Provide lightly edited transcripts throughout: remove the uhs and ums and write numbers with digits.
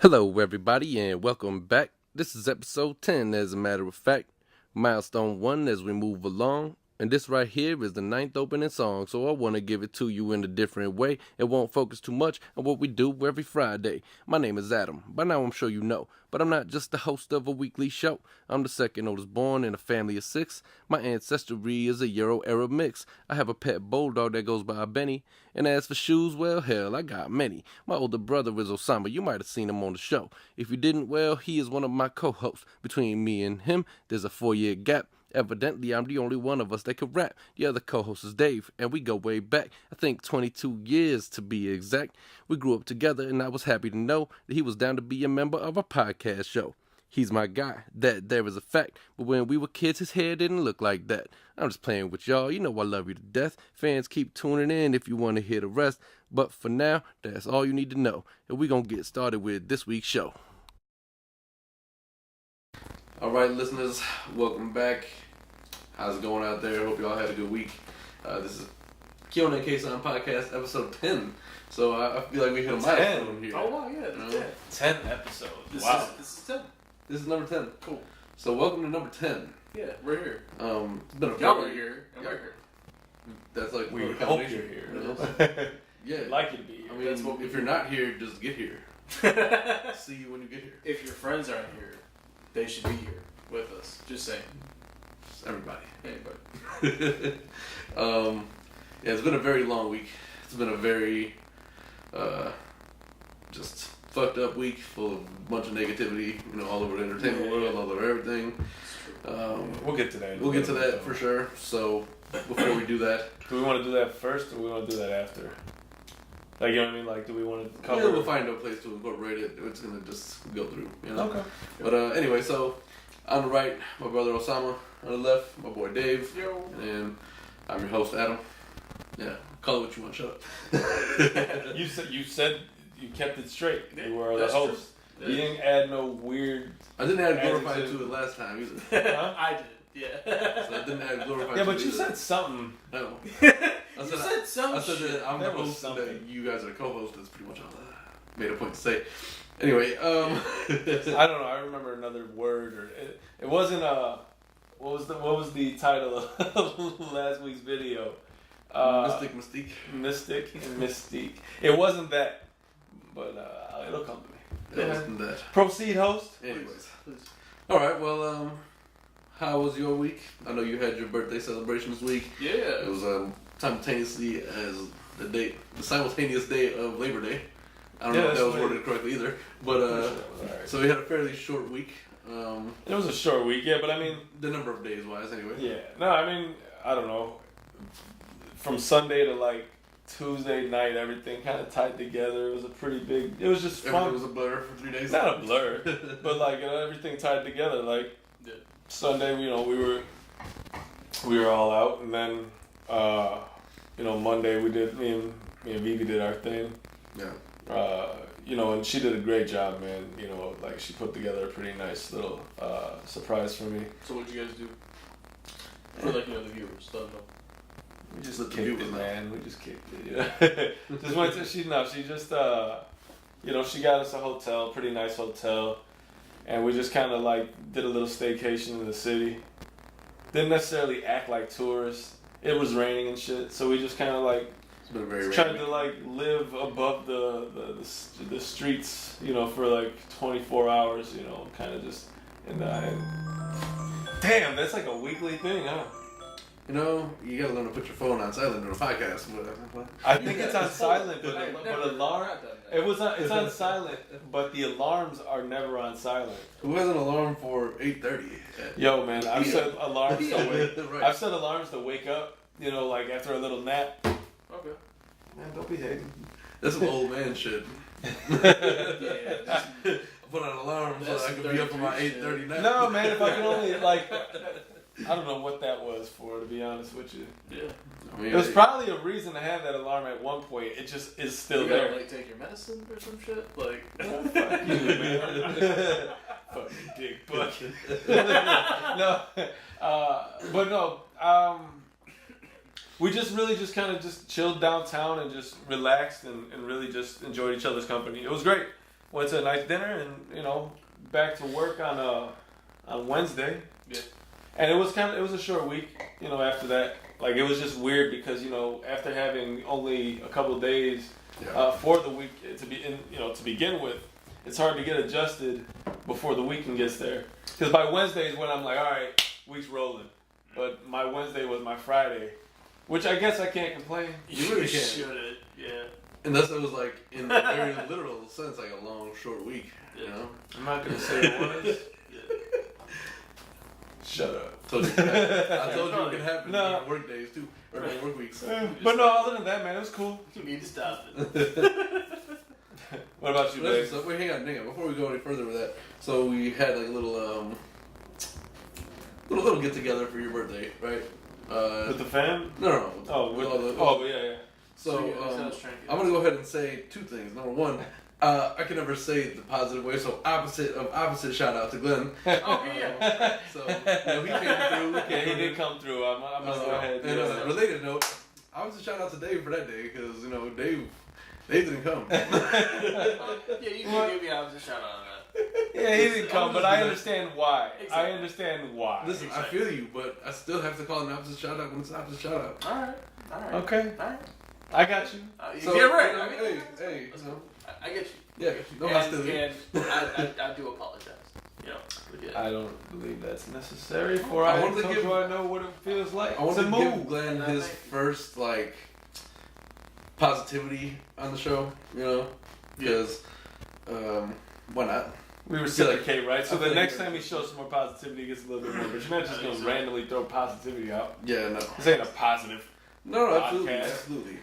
Hello, everybody, and welcome back. This is episode 10, as a matter of fact. Milestone 1 as we move along. And this right here is the 9th opening song, so I want to give it to you in a different way. It won't focus too much on what we do every Friday. My name is Adam. By now I'm sure you know, but I'm not just the host of a weekly show. I'm the second oldest born in a family of 6. My ancestry is a Euro-Arab mix. I have a pet bulldog that goes by Benny. And as for shoes, well, hell, I got many. My older brother is Osama. You might have seen him on the show. If you didn't, well, he is one of my co-hosts. Between me and him, there's a 4-year gap. Evidently, I'm the only one of us that can rap. The other co-host is Dave, and we go way back. I think 22 years to be exact. We grew up together, and I was happy to know that he was down to be a member of our podcast show. He's my guy. That there is a fact. But when we were kids, his hair didn't look like that. I'm just playing with y'all. You know I love you to death. Fans, keep tuning in if you want to hear the rest. But for now, that's all you need to know. And we're going to get started with this week's show. All right, listeners, welcome back. How's it going out there? Hope y'all had a good week. This is Kiona and Kasson podcast, episode 10. So I feel like we hit a milestone here. Oh, wow, yeah, 10 episodes. This is 10. This is number 10. Cool. So welcome to number 10. Yeah, we're here. It's been a Y'all are here, and we're here. That's like We we're hope combination. you're here. You know? Yeah. Like you to be here. I mean, That's what we if do. you're not here, just get here. See you when you get here. If your friends aren't here, they should be here with us. Just saying. Just everybody. Anybody. Yeah, it's been a very long week. It's been a very just fucked up week, full of a bunch of negativity, all over the entertainment world, all over everything. We'll get to that. We'll get to that for sure. So before we do that, Do we want to do that first, or we want to do that after? Like, you know what I mean? Like, do we want to cover? yeah, we'll find a place to incorporate it. It's gonna just go through, Okay. But anyway, so on the right, my brother Osama. On the left, my boy Dave. Yo. And I'm your host, Adam. Yeah, call it what you want. Shut up. You said you kept it straight. You were the That's host. true. You didn't add no weird. I didn't add glorified Adjective. to it last time either. Huh? I did, yeah. So I didn't add glorified Yeah, to but it you either. said something. No. You I said some I said shit. that I'm the That was host and that something. you guys are the co-host. That's pretty much all I made a point to say. Anyway, I don't know. I remember another word, or it wasn't What was the title of last week's video? Mystique. Mystic and Mystique. It wasn't that, but it'll come to me. It wasn't that. Proceed, host. Anyways. Please. All right. Well, how was your week? I know you had your birthday celebration this week. Yeah. It was simultaneously as the simultaneous day of Labor Day. I don't know if that was worded correctly either, but so we had a fairly short week. It was a short week, yeah, but I mean, The number of days wise, anyway. yeah. No, I mean, I don't know. From Sunday to like Tuesday night, everything kind of tied together. It was a pretty big. It was just Everything fun. was a blur for 3 days. Not a blur, but like everything tied together. Like Yeah. Sunday, we were all out, and then Monday me and Vivi did our thing. Yeah. And she did a great job, man. Like she put together a pretty nice little surprise for me. So what'd you guys do? For the viewers, don't know. We just Let the kicked viewers it, know. man. We just kicked it. Just went to she just she got us a hotel, pretty nice hotel, and we just kind of like did a little staycation in the city. Didn't necessarily act like tourists. It was raining and shit, so we just kind of like It's been a very trying rainy to like live above the streets, for like 24 hours, kind of just and damn, that's like a weekly thing, huh? You gotta learn to put your phone on silent on a podcast. I think it's on silent, but I've but never alarm. done that. It's on silent, but the alarms are never on silent. Who has an alarm for 8:30? Yo, man, I've Yeah. set alarms to wake. Right. I've set alarms to wake up. Like after a little nap. Okay. Man, don't be hating. That's some old man shit. Yeah. Put on an alarm so That's I could be up for my 33 8:30 nap. No, man, if I could only I don't know what that was for, to be honest with you. Yeah. I mean, It was probably a reason to have that alarm at one point. It just is still You there. gotta, take your medicine or some shit? Like... Fuck you, man. Fucking dick bucket. No, but no. We just really just kind of just chilled downtown and just relaxed and really just enjoyed each other's company. It was great. went to a nice dinner, and back to work on Wednesday. Yeah. And it was a short week. After that, like it was just weird because after having only a couple of days for the week to begin with, it's hard to get adjusted before the weekend gets there. Because by Wednesday is when I'm like, all right, week's rolling. But my Wednesday was my Friday, which I guess I can't complain. You really can't. Should, yeah. Unless it was like in a very literal sense, like a long, short week. I'm not gonna say it was. Shut up. I told you it could happen during work days too, or during work weeks. But no, other than that, man, it was cool. You need to stop it. What about you, Dave? So, wait, hang on. Before we go any further with that, so we had like a little get together for your birthday, right? With the fam? No. Yeah. So I'm gonna go ahead and say two things. Number one, I can never say it the positive way, so opposite shout out to Glenn. Yeah. So he came through. Yeah, he did come through. I'm gonna go ahead. And on a related note, opposite shout out to Dave for that day because Dave didn't come. Yeah, you can give me an opposite shout out on that. Yeah, he didn't come, but I understand why. Exactly. I understand why. Listen, Exactly. I feel you, but I still have to call an opposite shout out when it's an opposite shout out. Alright. Okay. Alright. I got you. You're right. Hey. I get you. Yeah, no hostility. And I do apologize. I don't believe that's necessary. For I I wanted to told give- you I know what it feels like. I want to to move. give Glenn his first positivity on the show, because why not? We reciprocate, right? So I feel the like next time he shows some more positivity, he gets a little bit more. But you're not just going to randomly throw positivity out. Yeah, no. This ain't a positive. No, absolutely, Podcast. absolutely.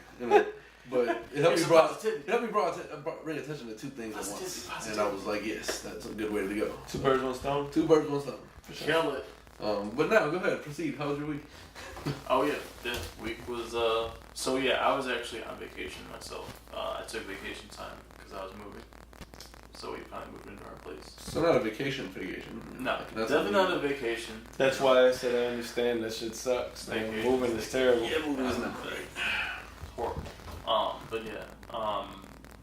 But it helped me bring attention to two things at once, and I was like, yes, that's a good way to go. Two birds, one stone. Two birds, one stone. Kill it. But now, go ahead, proceed. How was your week? Oh yeah, this week was I was actually on vacation myself. I took vacation time because I was moving, so we finally moved into our place. So not a vacation. No, That's definitely not a vacation. That's why I said I understand that shit sucks. Man. Vacation. Moving is terrible. Yeah, moving is not right. It's horrible. But yeah,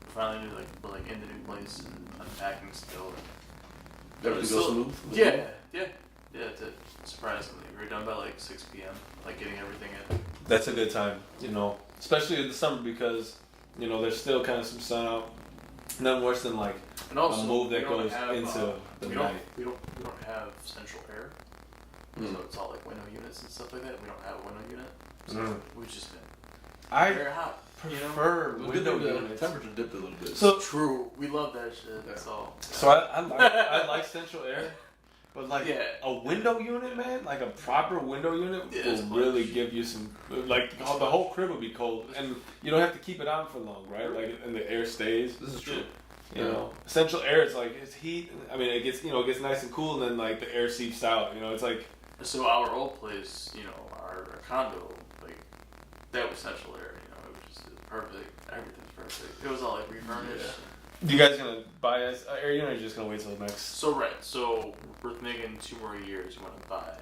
finally like in the new place and unpacking still. Everything goes smooth? Yeah, it did. Surprisingly, we were done by like 6 p.m. Like getting everything in. That's a good time, especially in the summer because there's still kind of some sun out. Nothing worse than like And also, a move that we don't goes have, into the we night. don't have central air, so it's all like window units and stuff like that. We don't have a window unit, so we've just been very hot. Prefer window The units. temperature dipped a little bit. So True, we love that shit. Yeah. So I like central air, but like Yeah. a window unit, man, like a proper window unit Yeah, it's will really much. give you some like the whole crib will be cold, and you don't have to keep it on for long, right? Like and the air stays. This is true. Central air is like it's heat. I mean, it gets nice and cool, and then like the air seeps out. It's like So our old place, our condo, like that was central air. It was just perfect. Everything's perfect. It was all like refurnished. you guys gonna buy us air unit, or you just gonna wait till the next? So we're thinking 2 more years. We want to buy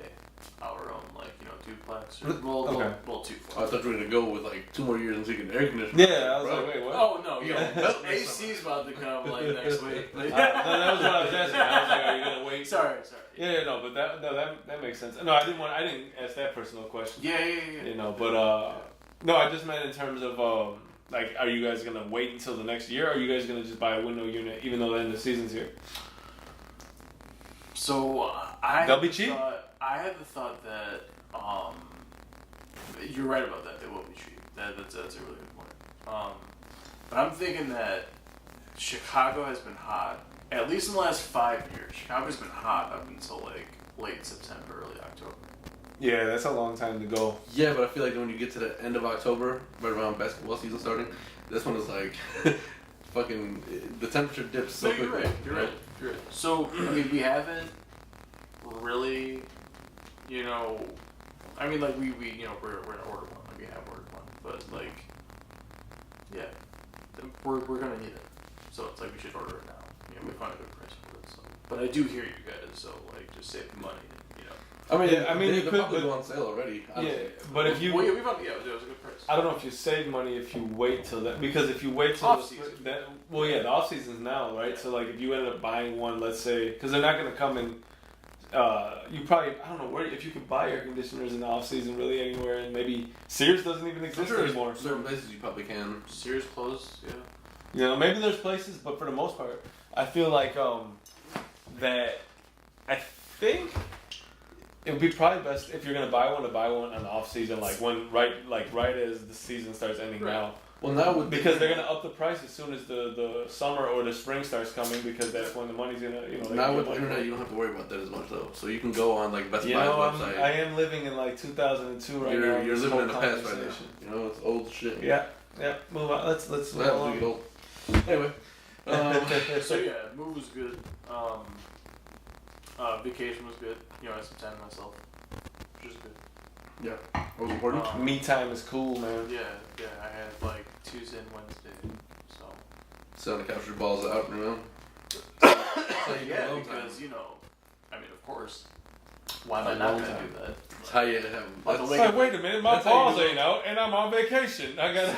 our own duplex or Okay. two. I thought you were going to go with like 2 more years until you get an air conditioner. Yeah, I was Bro. like, wait, what? Oh no, Yeah. AC's about to come like next week. No, that was what I was asking. I was like, are you gonna wait? Sorry. Yeah, no, but that makes sense. No, I didn't ask that personal question. Yeah. But no, I just meant in terms of like, are you guys gonna wait until the next year, or are you guys gonna just buy a window unit even though the end of the season's here? So They'll be cheap? I had the thought that you're right about that. They will be cheap. That's a really good point. But I'm thinking that Chicago has been hot, at least in the last 5 years. Chicago's been hot up until like late September, early October. Yeah, that's a long time to go. Yeah, but I feel like when you get to the end of October, right around basketball season starting, this one is like fucking the temperature dips so quickly. You're right. So I mean, we haven't really, I mean, like we're gonna order one. Like we have ordered one, but like, yeah, we're gonna need it. So it's like we should order it now. We find a good price for it. So, but I do hear you guys. So like, just save the money. I mean, they you could probably go on sale already. Yeah, but if you, well, yeah, we found, yeah, it was a good price. I don't know if you save money if you wait till that, because if you wait till Off-season. well, yeah, the off season's now, right? So like, if you ended up buying one, let's say, because they're not gonna come in. You probably, I don't know where, if you could buy air conditioners in the off season really anywhere, and maybe Sears doesn't even exist anymore. Certain places you probably can. Sears closed, yeah. You know, maybe there's places, but for the most part, I feel like that I think it would be probably best if you're gonna buy one to buy one in the off season, like right as the season starts ending now. Well, now with Because they're gonna up the price as soon as the summer or the spring starts coming, because that's when the money's gonna, you know. now with the internet, you don't have to worry about that as much though. So you can go on like Best Buy's website. I am living in like 2002 right now. You're living in the past right now. conversation. You know, it's old shit. Yeah. Move on. Let's move on. Old. Anyway. So yeah, move was good. Vacation was good. You know, I had some time to myself, which is good. Yeah, that was important. Me time is cool, man. Yeah, I had like Tuesday and Wednesday, so. Sit on the couch with your balls out, you know. Yeah, because you know, I mean, of course, why am I not gonna do that? That's how you have. It's like, wait a minute, my balls ain't out, and I'm on vacation. I gotta.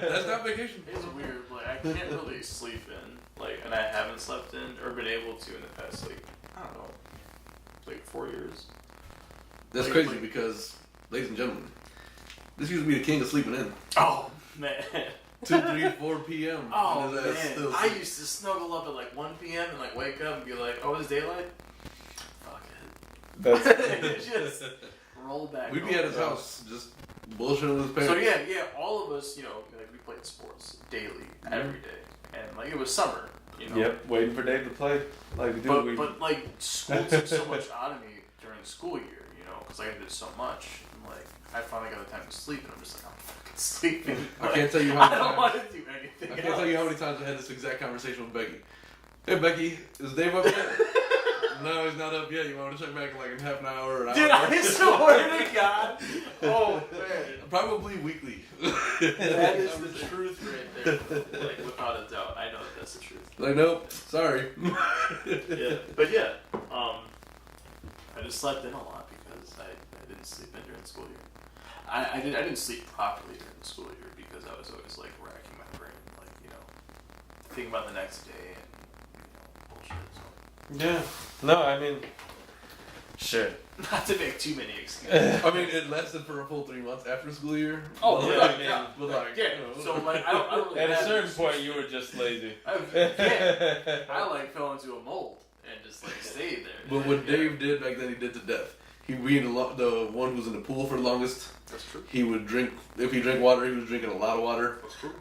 That's not vacation. It's weird. Like I can't really sleep in, like, and I haven't slept in or been able to in the past, like, I don't know, like 4 years. That's like, crazy because, ladies and gentlemen, this used to be the king of sleeping in. Oh man. 2, 3, 4 p.m. Oh and his ass man, still I sleep. used to snuggle up at like 1 p.m. and like wake up and be like, "Oh, it's daylight." Fuck it. Just roll back. We'd be at his house just bullshitting with his parents. So yeah, all of us, you know, like we played sports daily, every day, and like it was summer, you know. Yep, waiting for Dave to play. Like we do. But like school took so much out of me during the school year, you know, because I did so much. And like I finally got the time to sleep, and I'm just like, I'm fucking sleeping. Like, I can't tell you how many I don't times. want to do anything. I can't tell you how many times I had this exact conversation with Becky. Hey Becky, is Dave up yet? No, he's not up yet. You want to check back in like in half an hour or an Dude, hour? I swear to God. Oh man. Probably weekly. That is the truth right there. Like without a doubt, I know that's the truth. Like nope, sorry. Yeah, but yeah, I just slept in a lot because I didn't sleep in during the school year. I didn't sleep properly during the school year because I was always like racking my brain, like, you know, thinking about the next day and, you know, bullshit. So. Yeah. No, I mean, shit. Not to make too many excuses. I mean, it lasted for a full 3 months after school year. Oh, yeah, yeah, I mean, yeah. But like, Yeah, you know. so like I don't really At a have certain this- point, you were just lazy. I like fell into a mold and just like stayed there. But what Yeah. Dave did back then, he did to death. He being the one who was in the pool for the longest. That's true. He would drink. If he drank water, he was drinking a lot of water. That's true.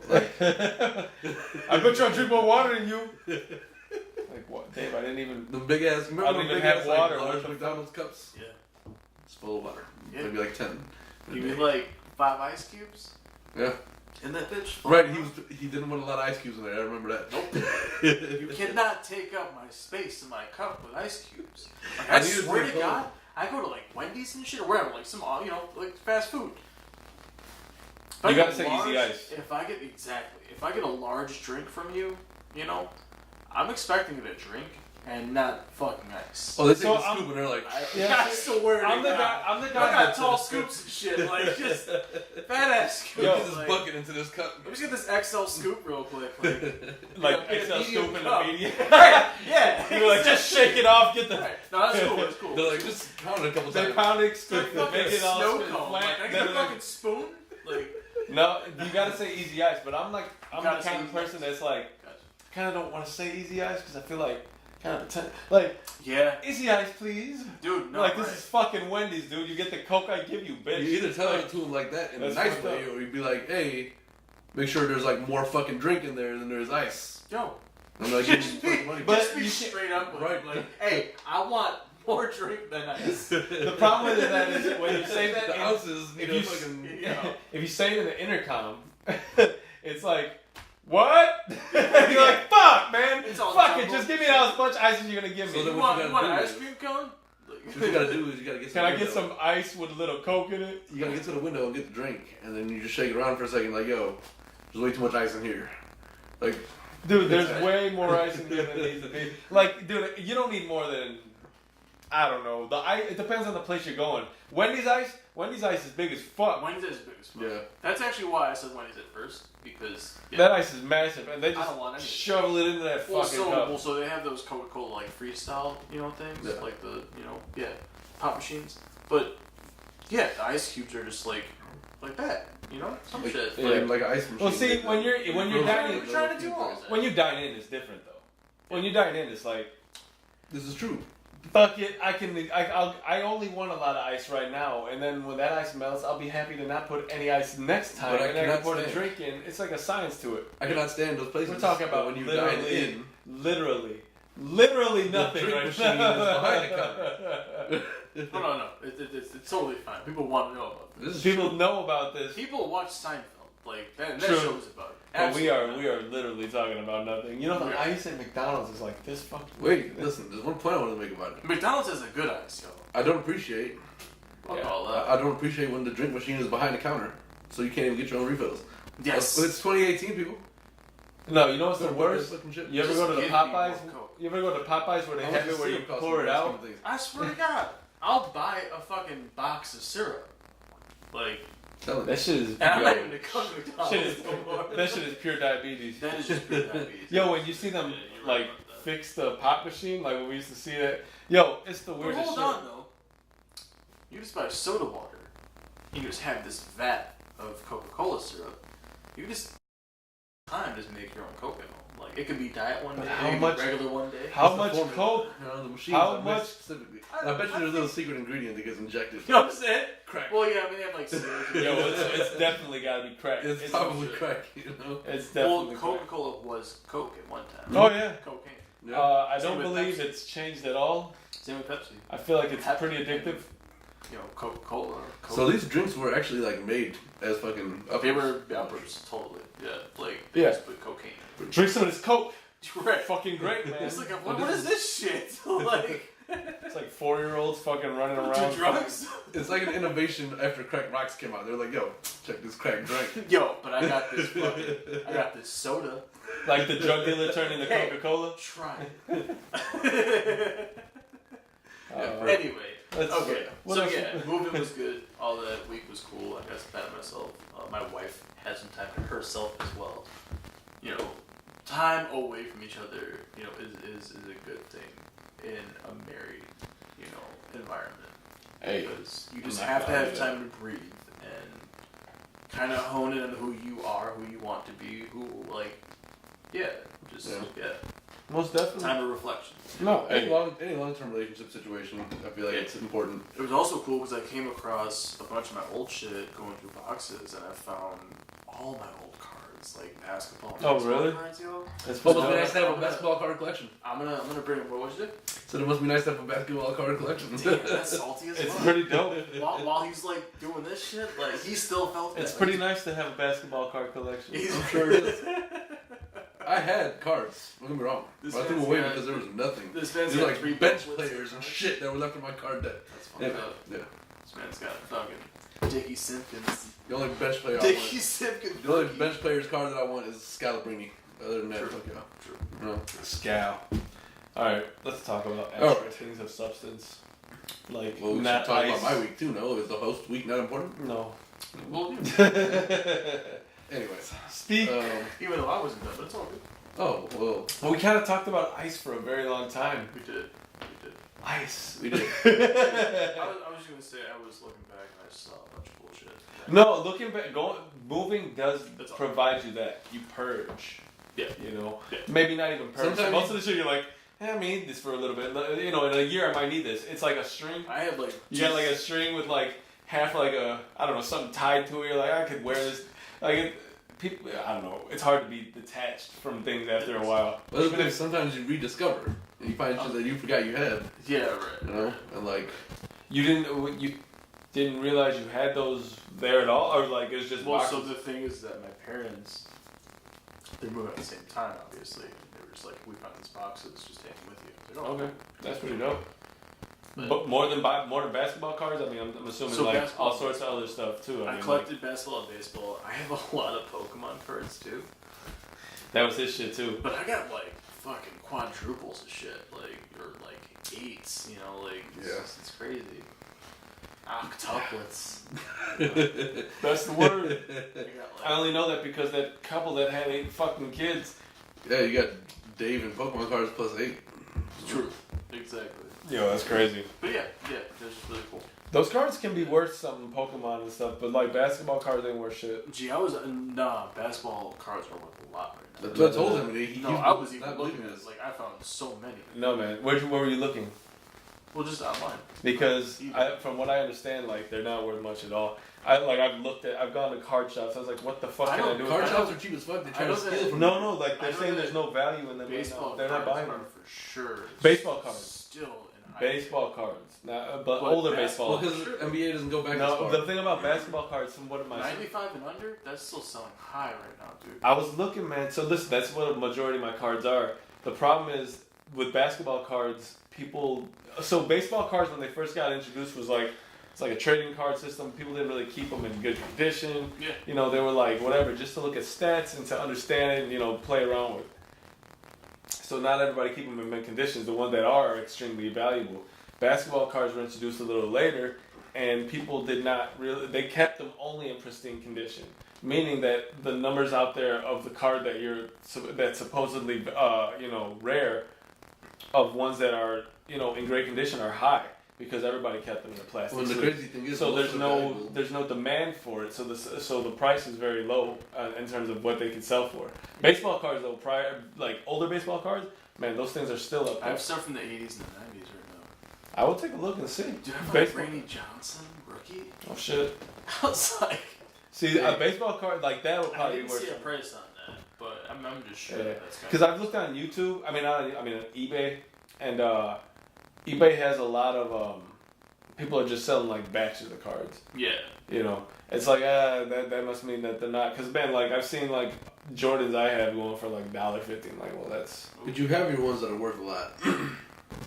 I bet you I drink more water than you. Like what, Dave? I didn't even. The big ass. I Remember don't the even big have ass water. like, What large the McDonald's cups? Yeah. It's full of water. Yeah. Maybe like 10. You mean like 5 ice cubes Yeah. in that bitch? Right. He didn't want a lot of ice cubes in there. I remember that. Nope. You cannot take up my space in my cup with ice cubes. Like, I I need to swear take to both. God, I go to like Wendy's and shit or wherever, like some, you know, like fast food. If I You get gotta say easy ice. If I get a large drink from you, you know, I'm expecting it a drink and not fucking ice. Oh, they take So, the scoop and they're like, I swear to I'm the God. guy. I'm the I guy. got tall scoops and shit, like just fat ass scoops. Yo, get this like, bucket into this cup. let me just get this XL scoop real quick. Like Yeah, XL medium scoop in the cup. medium. Yeah. You're like, just shake it off. Get the. Right. No, that's cool. That's cool. They're like, just count it a couple They times. pound it, Like scoop it, fucking make it all snow spin cone. flat. Like, I get a fucking spoon. Like, No, you gotta say easy ice. But I'm the Gotta kind say of person that's like, gotcha. kind of don't want to say easy ice because I feel like kind of pretend like Yeah, easy ice, please. dude. No, Like right. this is fucking Wendy's, dude. You get the Coke I give you, bitch. You either tell it to him like that in a That's nice fucked way, up. or you'd be like, hey, make sure there's like more fucking drink in there than there's ice. Yo, I'm like, give you fucking money. But just be you can't- straight up with right. it. Like, hey, I want more drink than ice. The problem with that is when you say that, the ounces, if you you know, fucking. Yeah. if you say it in the intercom, it's like, what? You're like, fuck, man. It's all Fuck it. jumbled. Just give me as much ice as you're gonna give me. So then You what want, you you want an gotta do ice is- cream cone? What you gotta do is you gotta get. Can I get window. some ice with a little Coke in it? You gotta get to the window and get the drink, and then you just shake it around for a second, like, yo, there's way too much ice in here. Like, Dude, there's way more ice in here than needs to be. Like, dude, you don't need more than I don't know. The ice, it depends on the place you're going. Wendy's ice is big as fuck. Wendy's is big as fuck. Yeah. That's actually why I said Wendy's at first, because That ice is massive, and they I just don't want any. shovel it into that fucking cup. So they have those Coca-Cola like freestyle, things Yeah. like the pop machines. But yeah, the ice cubes are just like that, some Like, shit. Yeah. like an ice machine. Well, see, when you're dining, We're trying to do all that. when you dine in, it's different though. When you dine in, it's like, This is true. fuck it, I only want a lot of ice right now, and then when that ice melts, I'll be happy to not put any ice next time, But I and I can cannot put a stand- drink in. It's like a science to it. I cannot stand those places. We're talking about when you dine in. literally nothing drink right machine now. is behind the No. It's totally fine. People want to know about this. This is People true. know about this, People watch Seinfeld. Like that True. shows about it. but we Absolutely. are literally talking about nothing. You know, the Yeah. ice at McDonald's is like this fucking. Wait, listen. There's one point I want to make about it. McDonald's has a good ice, yo. I don't appreciate. Fuck Yeah. all that. I don't appreciate when the drink machine is behind the counter, so you can't even get your own refills. Yes. But it's 2018, people. No, you know what's the Don't put worst? this fucking shit. You ever Just go to the give Popeyes? people Coke. You ever go to Popeyes where they How much have it does where you syrup cost pour in it the out? scheme of things? I swear to God, I'll buy a fucking box of syrup. Like, Tell That it. shit is. and I'm not yo, even to come to shit McDonald's is no more. that shit is pure diabetes. That is just pure diabetes. Yo, when you see them Yeah, you're right like about that. fix the pop machine, like when we used to see that. Yo, it's the But weirdest hold shit. on though. You just buy soda water. You just have this vat of Coca-Cola syrup. You just make your own Coke at home. Like it could be diet one But day, how it could much- be regular one day. How What's much the formula? Coke? The machines How are mixed much- specifically. And I bet you there's a little secret ingredient that gets injected. You know what I'm saying? Crack. Well, yeah, I mean they have like syrup. Yo, it's definitely gotta be cracked. It's probably crack, It's Well, definitely cracked. Coca-Cola was Coke at one time. Oh yeah. Cocaine. Yeah. I Same don't with believe Pepsi. it's changed at all. Same with Pepsi. I feel like it's Pepsi. pretty addictive. Coca-Cola. Coke. So these drinks were actually like made as fucking They uppers. were uppers, totally. Yeah, like Yeah. just put cocaine. Drink some of this Coke. Right. Fucking great, man. It's like, what is this shit? Like, It's like 4-year-olds fucking running do around. drugs? It's like an innovation after crack rocks came out. They're like, yo, check this crack drink. Yo, but I got this soda. Like the drug dealer turning to Hey. Coca-Cola. Try. Uh, Anyway, Let's- okay. what So else- yeah, moving was good. All that week was cool. I got some time to myself. My wife had some time to herself as well. Time away from each other, is a good thing in a married, environment. Hey, Because you I'm just not have to gonna have do time to breathe and kind of hone in on who you are, who you want to be, yeah. most definitely. Time of reflection. No, Any hey, long-term relationship situation, I feel like it's important. It was also cool because I came across a bunch of my old shit going through boxes, and I found all my old cards, like basketball. and Oh, baseball really? Cards, yo. it's Well, it must be no, nice to have a basketball card collection. I'm gonna bring. What was it? So it must be nice to have a basketball card collection. Damn, that's salty as it's fuck. pretty dope. While he's like doing this shit, like he still felt that. It's pretty nice to have a basketball card collection. I'm sure it is. I had cards. Don't get me wrong. This But I threw them man's away got- because there was nothing. This man's There's got like 3 bench booklets players and shit that were left on my card deck. That's fucked Yeah. up. Yeah. This man's got fucking Dickie Simpkins. The only bench player I Dickie want. Simpkins. The only bench player's card that I want is Scalabrini. Other than that, True. fuck yeah. True. No. Scow. Alright, let's talk about All actual right. things of substance. Like, Well, we should not talk ice. about my week too. No, is the host week not important? No. Well, yeah. Anyways, Speak. Even though I wasn't done, but it's all good. oh well, Well, we kind of talked about ice for a very long time. We did. Ice. we did. I was just gonna say I was looking back and I saw a bunch of bullshit. No, looking back, moving does That's all. provide you that. You purge. Yeah. You know? Yeah. Maybe not even purge. Sometimes Most of the shit you're like, I need this for a little bit. In a year I might need this. It's like a string. I had like You got like a string with like half like a, I don't know, something tied to it. You're like, I could wear this. Like, people, I don't know. It's hard to be detached from things after a while. Well, that's because sometimes you rediscover and you find shit that you forgot you had. yeah, right. You know, and like You didn't realize you had those there at all, or like it was just Well, boxes? so the thing is that my parents, they moved at the same time, obviously. They were just like, we found these boxes, just take them with you. I was like, oh, Okay, that's pretty dope. But- But more than basketball cards, I mean, I'm assuming So like basketball all sorts of other stuff too. I mean, collected basketball and baseball. I have a lot of Pokemon cards too. like, that was his shit too. But I got like fucking quadruples of shit, like, or like 8s, you know, like, it's crazy. Octuplets. That's the word. Like, I only know that because that couple that had 8 fucking kids. Yeah, you got Dave and Pokemon cards plus 8. Truth. Exactly. Yo, that's crazy. But yeah, they're just really cool. Those cards can be worth something, Pokemon and stuff, but like basketball cards ain't worth shit. Gee, basketball cards are worth a lot right now. That's what I told him. I was even looking at it. Like, I found so many. No, man. Where were you looking? Well, just online. Because from what I understand, like they're not worth much at all. I've gone to card shops. I was like, what the fuck can I do? Card shops are cheap as fuck. They try to steal from No, like they're saying there's no value in them. Baseball they're not buying them for sure. Baseball cards. Still in high baseball cards, but older baseball. Well, because NBA doesn't go back as No, far. the thing about basketball cards, from what am I 95 and under, that's still selling high right now, dude. I was looking, man. So listen, that's what a majority of my cards are. The problem is with basketball cards, so baseball cards when they first got introduced was like, it's like a trading card system. People didn't really keep them in good condition. Yeah. You know, they were like, whatever, just to look at stats and to understand it and, you know, play around with. So not everybody keep them in mint conditions. The ones that are extremely valuable. Basketball cards were introduced a little later, and people did not really, they kept them only in pristine condition. Meaning that the numbers out there of the card that's supposedly, rare, of ones that are, in great condition are high. Because everybody kept them in a plastic. Well, the crazy thing is, so there's no demand for it. So the price is very low in terms of what they can sell for. Baseball cards though, older baseball cards, man, those things are still up there. I have stuff from the 80s and the 90s right now. I will take a look and see. Dude, I have like Randy Johnson rookie. Oh shit! I was like, see, a baseball card like that would probably be worth. I didn't see a price on that, but I'm just sure that's because I've looked on YouTube. I mean, on eBay and. eBay has a lot of people are just selling like batches of cards. Yeah. It's like that must mean that they're not. Because man, like I've seen like Jordans I have going for like $1.50. I'm like, well, that's. But you have your ones that are worth a lot.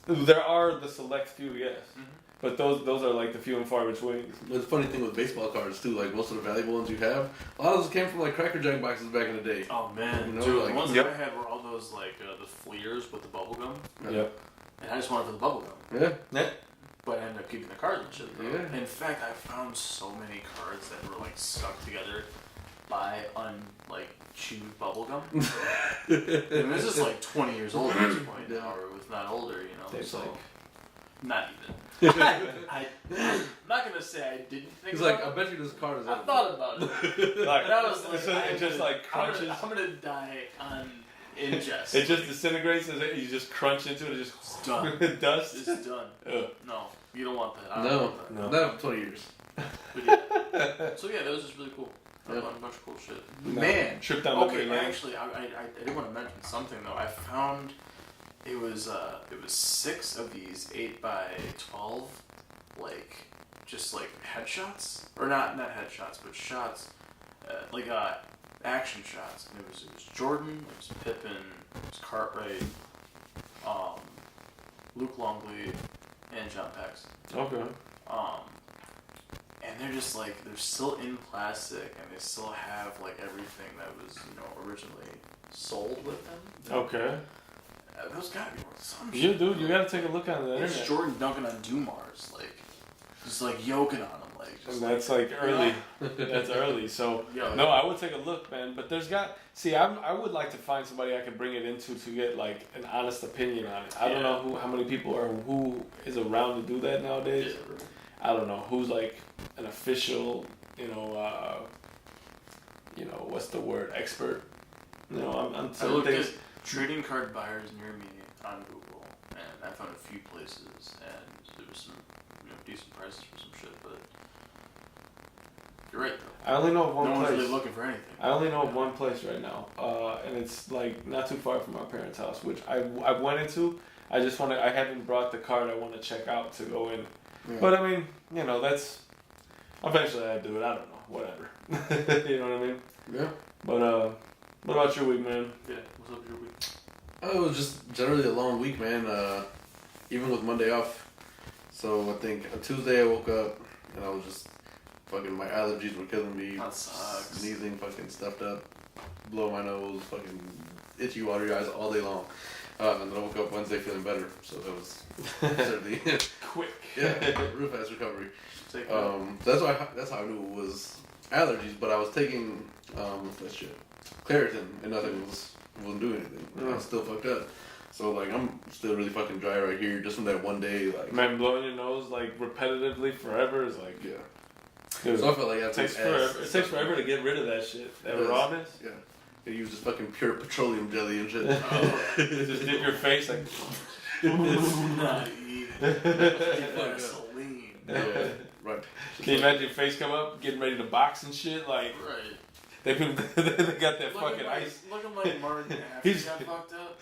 There are the select few, yes. Mm-hmm. But those are like the few and far between. The funny thing with baseball cards too, like most of the valuable ones you have, a lot of those came from like Cracker Jack boxes back in the day. Oh man, dude, the ones that I had were all those like the fleers with the bubble gum. Yep. And I just wanted for the bubble gum. Yeah. But I ended up keeping the cards and shit. Yeah. In fact, I found so many cards that were like stuck together by chewed bubble gum. And this is like 20 years old at this point now, or if not older, It's so like... not even. I'm not gonna say I didn't think. He's like, I bet you this card is. I thought about it. like, but I was like, it just like crunches. I'm gonna die on ingest. It just disintegrates as you just crunch into it. It's just done. Dust. It's done. No, you don't want that. I No, don't want that. not for 20 years. But yeah. So yeah, that was just really cool. I found a bunch of cool shit. Man, trip down memory lane. Actually, I did want to mention something though. I found it was 6 of these 8x12, just headshots, or not headshots, but shots, action shots. And it was Jordan, it was Pippen, it was Cartwright, Luke Longley, and John Paxson. Okay. And they're just they're still in plastic, and they still have everything that was originally sold with them. Okay. Those gotta be worth some shit. Yeah, dude, you gotta take a look on the It's internet. Jordan dunking on Dumars, just yoking on them, And that's early. That's early. So Yo, no, I would take a look, man. But I would like to find somebody I could bring it into to get an honest opinion on it. I don't know how many people or who is around to do that nowadays. Yeah. I don't know who's an official, what's the word, expert. I'm I certain looked things. at trading card buyers near me on Google, and I found a few places, and there was some decent prices for some shit, but you're right though. I only know of one no place. one's really looking for anything. I only know of one place right now, and it's not too far from our parents' house, which I went into. I haven't brought the card I want to check out to go in. Yeah. But I mean, that's eventually I do it. I don't know, whatever. You know what I mean? Yeah. But what about your week, man? Yeah. What's up with your week? Oh, it was just generally a long week, man. Even with Monday off. So I think on Tuesday I woke up and I was just fucking, my allergies were killing me. That sucks. Sneezing, fucking stuffed up, blow my nose, fucking itchy, watery eyes all day long. And then I woke up Wednesday feeling better, so that was certainly Quick. real fast recovery. Take That's how I knew it was allergies. But I was taking that shit, Claritin, and nothing wasn't doing anything. I was still fucked up. So like I'm still really fucking dry right here, just from that one day. Like man, blowing your nose like repetitively forever is like Dude, so I felt like it takes forever. It takes forever to get rid of that shit. That rawness. Yeah. They use just fucking pure petroleum jelly and shit. Just dip your face like. not eating. Gasoline. Yeah, right. Can you imagine your face come up, getting ready to box and shit? Like, Right. they got that fucking ice. Looking like Martin after he got fucked up.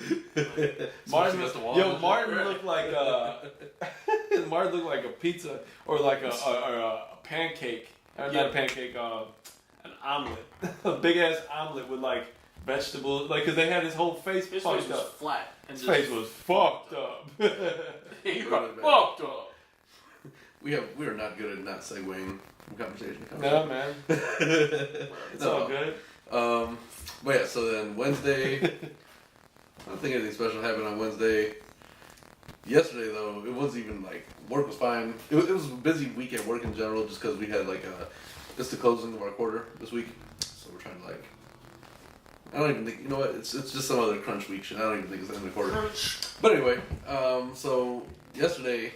Like, Martin Right. looked like Martin looked like a pizza or like a pancake. Not a pancake. An omelet. A big ass omelet with like vegetables. Like, cause they had his whole face his fucked face was up. flat. And His face was fucked up. He got fucked up. We are not good at not segueing from conversation to No, conversation. man. It's No. all good. But yeah, so then Wednesday, I don't think anything special happened on Wednesday. Yesterday though, it wasn't even like, work was fine. It was a busy week at work in general, just because we had like it's the closing of our quarter this week, so we're trying to like. I don't even think, you know what, it's just some other crunch week shit. I don't even think it's the end of the quarter. But anyway, so yesterday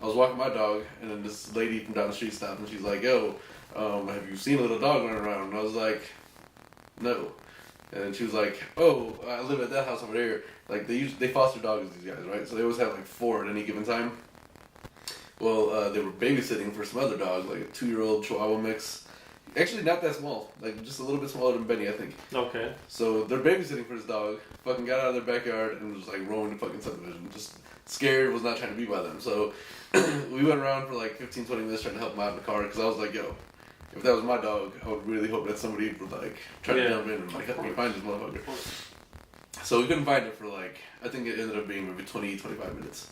I was walking my dog, and then this lady from down the street stopped, and she's like, "Yo, have you seen a little dog running around?" And I was like, "No." And then she was like, "Oh, I live at that house over there. Like they foster dogs, these guys, right? So they always have like 4 at any given time." Well, they were babysitting for some other dog, like a 2-year-old Chihuahua mix. Actually, not that small, like just a little bit smaller than Benny, I think. Okay. So they're babysitting for this dog. Fucking got out of their backyard and was like roaming the fucking subdivision. Just scared, was not trying to be by them. So we went around for like 15, 20 minutes trying to help them out in the car, because I was like, yo, if that was my dog, I would really hope that somebody would like try to jump in and like help me find this motherfucker. So we couldn't find it for like, I think it ended up being maybe 20, 25 minutes.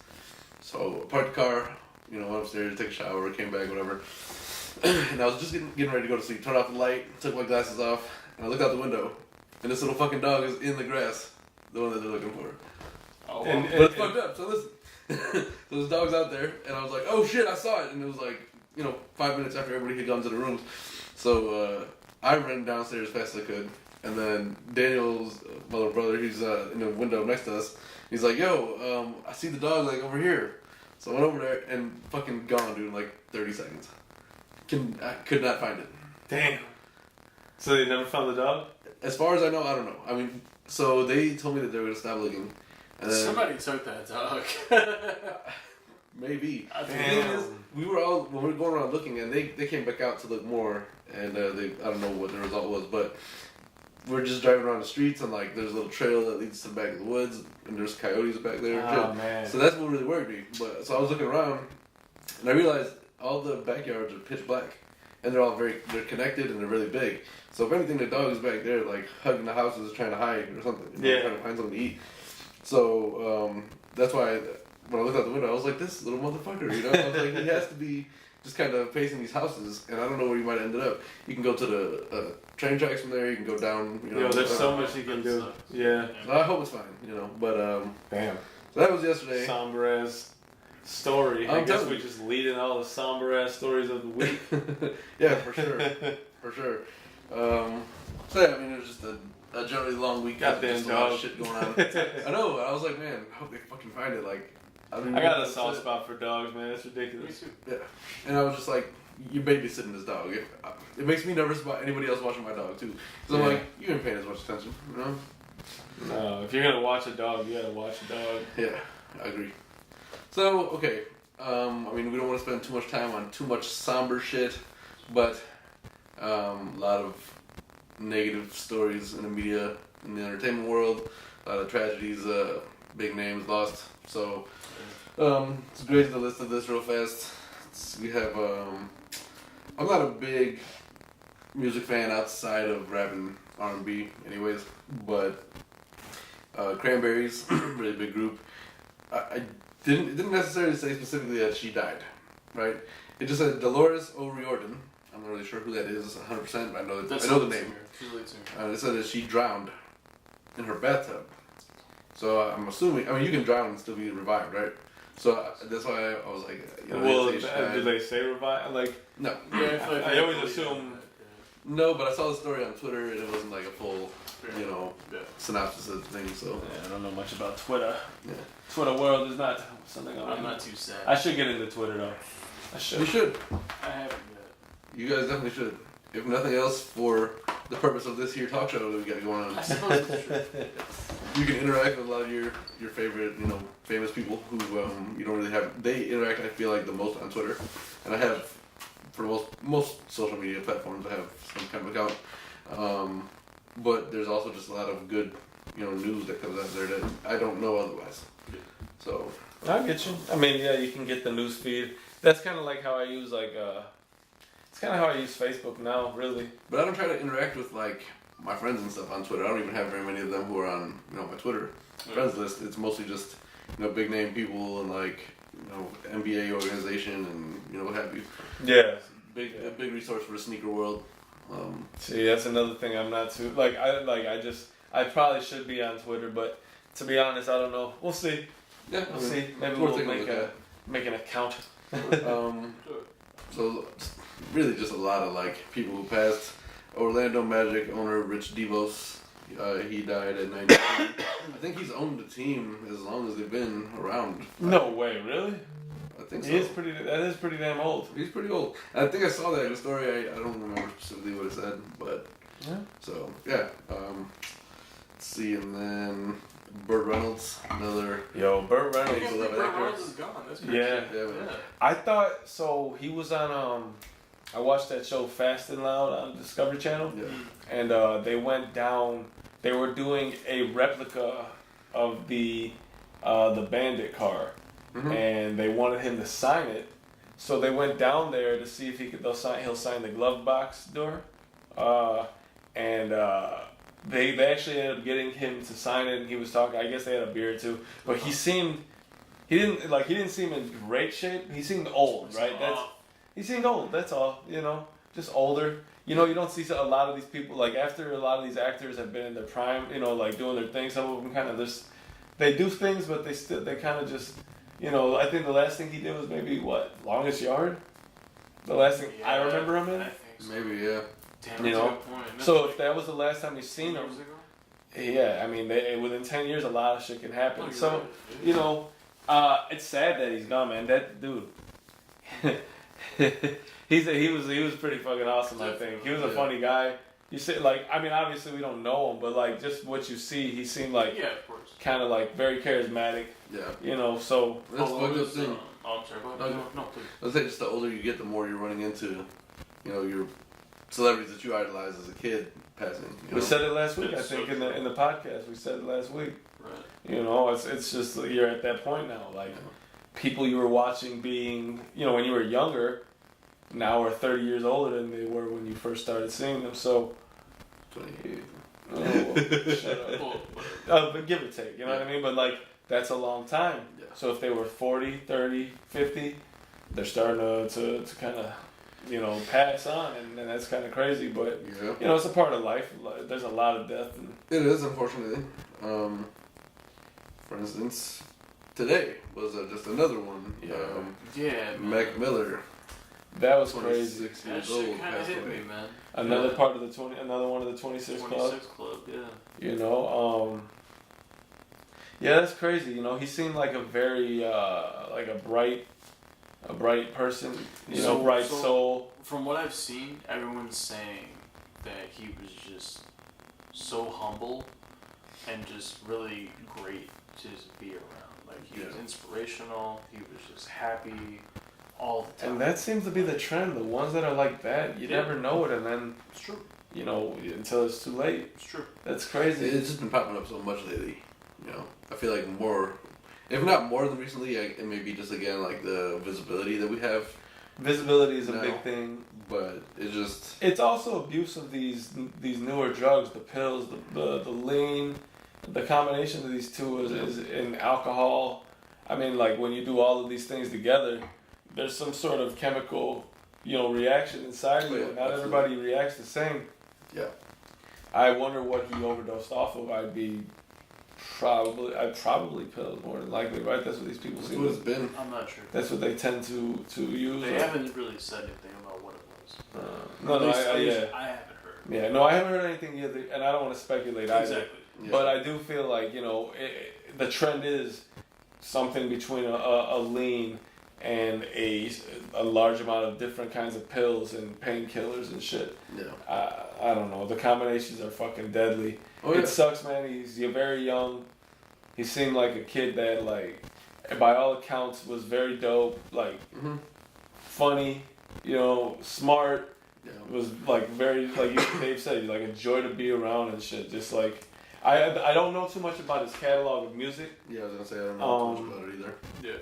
So I parked the car, you know, went upstairs, take a shower, came back, whatever. And I was just getting ready to go to sleep. Turned off the light, took my glasses off, and I looked out the window, and this little fucking dog is in the grass, the one that they're looking for. Oh, But it's fucked up. So listen, so this dog's out there, and I was like, "Oh shit, I saw it!" And it was like, 5 minutes after everybody had gone to the rooms. So I ran downstairs as fast as I could, and then Daniel's little brother, he's in the window next to us. He's like, "Yo, I see the dog like over here." So I went over there and fucking gone, dude, in like 30 seconds. I could not find it. damn. So they never found the dog? As far as I know, I don't know. I mean, so they told me that they were gonna stop looking. And then, Somebody took that dog. maybe. I The think- thing is, when we were going around looking, and they came back out to look more, and I don't know what the result was, but we're just driving around the streets, and like there's a little trail that leads to the back of the woods, and there's coyotes back there. And Oh, shit. man. So that's what really worried me. But so I was looking around, and I realized all the backyards are pitch black, and they're connected and they're really big. So if anything, the dog is back there like hugging the houses, trying to hide or something. Trying to find something to eat. So that's why when I looked out the window, I was like, this little motherfucker. I was like, he has to be just kind of pacing these houses, and I don't know where he might have ended up. You can go to the train tracks from there. You can go down. There's so much you can do. Yeah. So I hope it's fine. But Damn. so that was yesterday. Somber ass story. I guess we just lead in all the somber ass stories of the week. Yeah, for sure. For sure. So yeah, I mean, it was just a generally long week. Goddamn just a lot dog. of shit going on. I know. I was like, man, I hope they fucking find it. Like, I got a soft spot for dogs, man. It's ridiculous. Yeah. And I was just like, you're babysitting this dog. It makes me nervous about anybody else watching my dog too. Because I'm like, you ain't paying as much attention, No, if you're gonna watch a dog, you gotta watch a dog. Yeah, I agree. So, okay. I mean, we don't want to spend too much time on too much somber shit, but a lot of negative stories in the media, in the entertainment world, a lot of tragedies, big names lost. So, it's great to list of this real fast. We have, I'm not a big music fan outside of rap and R&B anyways, but Cranberries, really big group. It didn't necessarily say specifically that she died, right? It just said Dolores O'Riordan. I'm not really sure who that is 100%, but I know the name. She's the lead singer. It said that she drowned in her bathtub. So I'm assuming. I mean, you can drown and still be revived, right? So that's why I was like, well, do they say revive? Like, no. Yeah, I always assume. No, but I saw the story on Twitter and it wasn't like a full, synopsis of the thing. So I don't know much about Twitter. Yeah. Twitter world is not something I'm not too sad. I should get into Twitter though. I should. You should. I haven't yet. You guys definitely should. If nothing else, for the purpose of this here talk show that we got going on. I suppose that's true. You can interact with a lot of your favorite, famous people who you don't really have. They interact, I feel like, the most on Twitter, and I have for most social media platforms. I have some kind of account, but there's also just a lot of good, news that comes out there that I don't know otherwise. So I get you. I mean, yeah, you can get the news feed. That's kind of like how I use it's kind of how I use Facebook now, really. But I don't try to interact with my friends and stuff on Twitter. I don't even have very many of them who are on my Twitter friends list. It's mostly just big name people and NBA organization and what have you. Yeah. A big resource for the sneaker world. See, that's another thing I'm not too I probably should be on Twitter, but to be honest, I don't know. We'll see. Yeah, we'll see. Maybe we'll make an account. So really just a lot of people who passed. Orlando Magic owner Rich DeVos, he died at 92. I think he's owned the team as long as they've been around. No way, really? I think so. That is pretty damn old. He's pretty old. I think I saw that in the story. I don't remember specifically what it said, but yeah. So yeah. Let's see, and then Burt Reynolds, another. Burt Reynolds. Burt Reynolds is gone. That's crazy. Yeah. I thought so. He was on. I watched that show Fast and Loud on Discovery Channel, and they went down. They were doing a replica of the Bandit car, and they wanted him to sign it. So they went down there to see if he'll sign the glove box door, and they actually ended up getting him to sign it. And he was talking. I guess they had a beer or two, but he didn't seem in great shape. He seemed old, right? He seemed old, that's all, just older. You don't see a lot of these people, after a lot of these actors have been in their prime, doing their thing, some of them kind of just, they do things, but they kind of just, I think the last thing he did was maybe, Longest Yard? The last thing I remember him in? I think so. Maybe, yeah. Damn, that's a good point. So if that was the last time you've seen him, yeah, I mean, within 10 years, a lot of shit can happen. So, it's sad that he's gone, man. That dude... he was pretty fucking awesome. I think he was a funny guy. You say obviously we don't know him, but just what you see, he seemed of course, kind of very charismatic. Yeah. So that's a good thing. I'm sorry. Go ahead. No, please. I say just the older you get, the more you're running into, your celebrities that you idolized as a kid passing. We said it last week. I think in the podcast we said it last week. Right. It's just you're at that point now. People you were watching being, when you were younger, now are 30 years older than they were when you first started seeing them. So, 28. Shut up. But give or take, you know what I mean? But that's a long time. Yeah. So if they were 40, 30, 50, they're starting to kind of, pass on, and that's kind of crazy. But it's a part of life. There's a lot of death. It is, unfortunately. For instance. Today was just another one. Mac Miller. That was crazy. 26 years old. Kind of hit me, man. Another one of the 26 club. Yeah. Yeah, that's crazy. He seemed like a very a bright person. Bright soul. From what I've seen, everyone's saying that he was just so humble and just really great to just be around. He was inspirational. He was just happy all the time. And that seems to be the trend. The ones that are like that, you never know it, and then it's true. Until it's too late. It's true. That's crazy. It's just been popping up so much lately. I feel like more, if not more than recently, it may be just again the visibility that we have. Visibility is a big thing, but it's also abuse of these newer drugs, the pills, the lean. The combination of these two is in alcohol. I mean, when you do all of these things together, there's some sort of chemical, reaction inside you. Not everybody reacts the same. Yeah. I wonder what he overdosed off of. I'd be Probably pills more than likely, right? That's what these people That's seem what to. it's been. I'm not sure. That's what they tend to use. They haven't really said anything about what it was. No, yeah. I haven't heard. Yeah, no, I haven't heard anything either, and I don't want to speculate either. Exactly. Yeah. But I do feel like, the trend is something between a lean and a large amount of different kinds of pills and painkillers and shit. Yeah. I don't know. The combinations are fucking deadly. Oh, yeah. It sucks, man. You're very young. He seemed like a kid that, like, by all accounts, was very dope. Like, funny, smart. Yeah. Was like very, like Dave said, like a joy to be around and shit. Just like, I don't know too much about his catalog of music. Yeah, I was gonna say I don't know too much about it either. Yeah.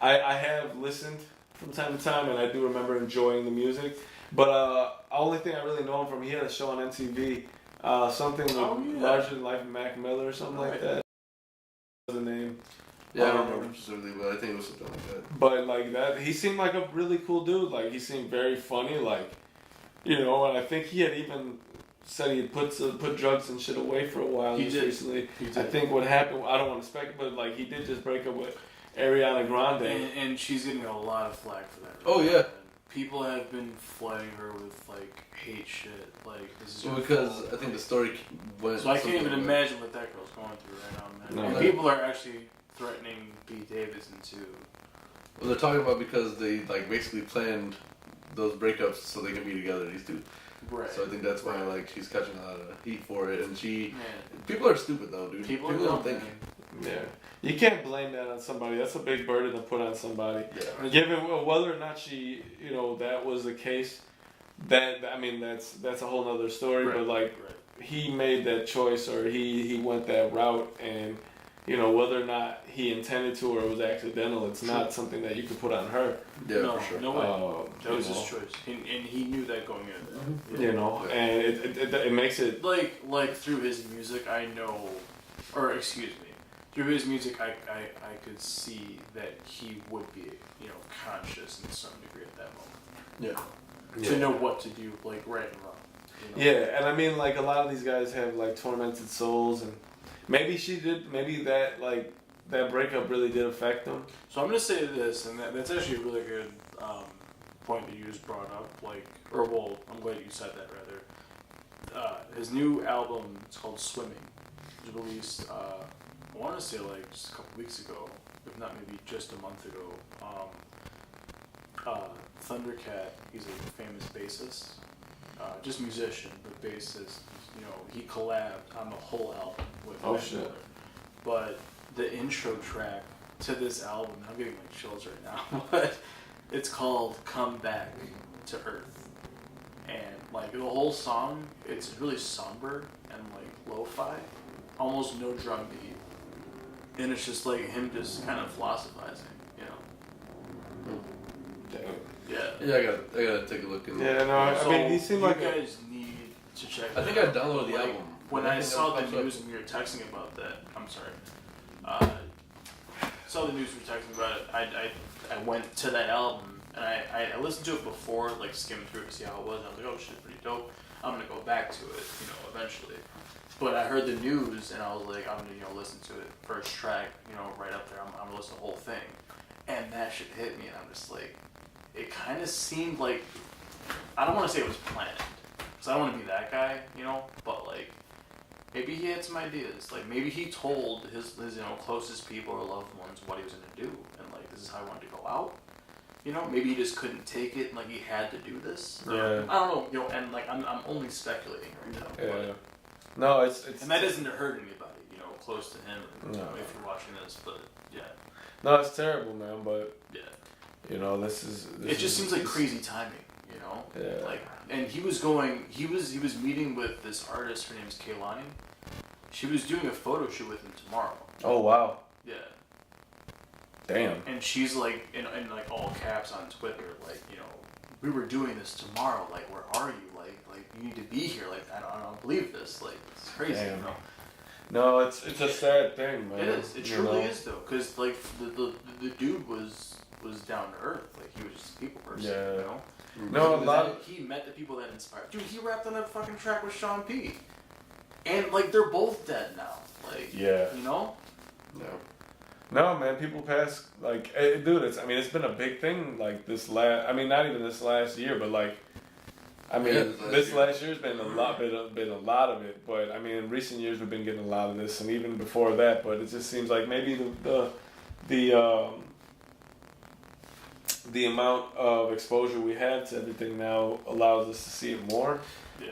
I have listened from time to time, and I do remember enjoying the music. But only thing I really know him from, he had a show on MTV, something with Larger Than Life of Mac Miller or something like that. The name. Yeah, I don't remember specifically, but I think it was something like that. But like that, he seemed like a really cool dude. Like he seemed very funny. Like, and I think he had even said he had put drugs and shit away for a while. He did. Recently. He did. I think what happened, I don't want to speculate, but like he did just break up with Ariana Grande. And she's getting a lot of flack for that. Oh, yeah. People have been flooding her with like hate shit. Like this is Well, your because fault. I think the story went. So I can't even something like- imagine what that girl's going through right now, man. No, And that- people are actually threatening Pete Davidson too. Well, they're talking about because they like basically planned those breakups so they can be together. These two. Right. So I think that's why like she's catching a lot of heat for it, and Man. people are stupid though, dude. People don't don't think. Yeah, you can't blame that on somebody. That's a big burden to put on somebody. Yeah. Given whether or not she, that was the case, that's a whole nother story. Right. But like, he made that choice, or he went that route, and whether or not he intended to or it was accidental, it's not something that you can put on her. Yeah, No, for sure. no way. That was you his know. choice, and he knew that going in. And it makes it. Like through his music, I know, or excuse me, through his music, I could see that he would be, conscious in some degree at that moment. Yeah. To know what to do, like right and wrong. Yeah, and I mean, like, a lot of these guys have like tormented souls, and maybe that breakup really did affect them. So I'm gonna say this, and that's actually a really good point that you just brought up. I'm glad you said that rather. His new album, it's called Swimming, was released. I want to say like just a couple weeks ago, if not maybe just a month ago. Thundercat, he's a famous bassist, just musician, but bassist. He collabed on the whole album with Mac Miller. But the intro track to this album, I'm getting like chills right now, but it's called Come Back to Earth. And like the whole song, it's really somber and like lo-fi, almost no drum beat. And it's just like him just kind of philosophizing, Yeah. Yeah, I gotta take a look. Yeah, no, I mean, he seemed like you guys need to check. I think I downloaded the album. When I saw the news and we were texting about that, I'm sorry. Saw the news we were texting about it. I went to that album and I listened to it before, like skimmed through it to see how it was. And I was like, oh shit, pretty dope. I'm gonna go back to it, eventually. But I heard the news and I was like, I'm gonna listen to it first track, right up there. I'm gonna listen to the whole thing, and that shit hit me, and I'm just like, it kind of seemed like, I don't want to say it was planned, because I don't want to be that guy, but like, maybe he had some ideas. Like, maybe he told his closest people or loved ones what he was going to do, and like, this is how he wanted to go out. Maybe he just couldn't take it, and like, he had to do this. Yeah. I don't know, and like, I'm only speculating right now. Yeah. But, No, it's and that isn't to hurt anybody, close to him, No. if you're watching this, but yeah. No, it's terrible, man, but Yeah. this is. It just seems like crazy timing, Yeah. Like, and he was meeting with this artist. Her name's Kiona. She was doing a photo shoot with him tomorrow. Oh wow. Yeah. Damn. And she's like in like all caps on Twitter, like, we were doing this tomorrow. Like, where are you? Like you need to be here. Like, I don't believe this. Like, it's crazy. Damn. No, it's a sad thing, man. It is. It truly is though, because like the dude was down to earth. Like, he was just a people person. Yeah. No, a lot. He met the people that inspired. Dude, he rapped on that fucking track with Sean P. And like they're both dead now. Like Yeah. you know. No. No, man, people pass, like, dude, it's been a big thing, like, not even this last year, but, like, this last year's been a lot of it, but, I mean, in recent years we've been getting a lot of this, and even before that, but it just seems like maybe the amount of exposure we have to everything now allows us to see it more,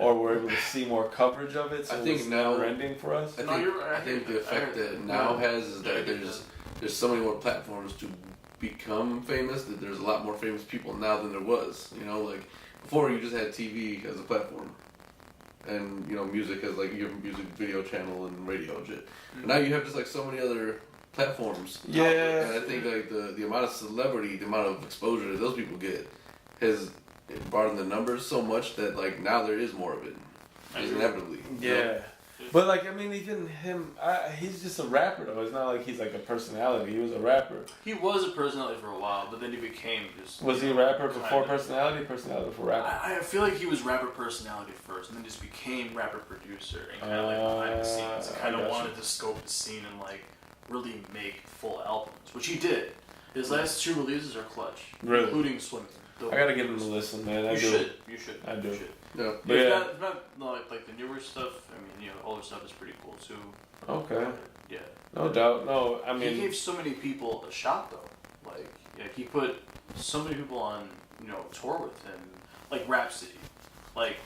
or we're able to see more coverage of it, so I think it's now, never ending for us. I think the effect that it now has is that there's so many more platforms to become famous, that there's a lot more famous people now than there was. You know, like before you just had TV as a platform, and you know music as like your music video channel and radio and shit. And now you have just like so many other platforms. Yeah. And I think like the amount of celebrity, the amount of exposure that those people get has brought in the numbers so much that like now there is more of it. Inevitably. Yeah. You know? But like, I mean, even him, he's just a rapper though. It's not like he's like a personality. He was a rapper. He was a personality for a while, but then he became just. Was he a rapper before personality? Personality before rapper? I feel like he was rapper personality first, and then just became rapper producer, and kind of like behind the scenes, and kind of wanted to scope the scene and like really make full albums, which he did. His last 2 releases are clutch, Really? including Swimming. I gotta give him a listen, man. You should. I do. You should. Yeah. But If yeah. not like the newer stuff. I mean, you know, older stuff is pretty cool too. Okay. Yeah. No doubt. No, I mean. He gave so many people a shot though. Like, yeah, he put so many people on, you know, tour with him. Like Rhapsody. Like,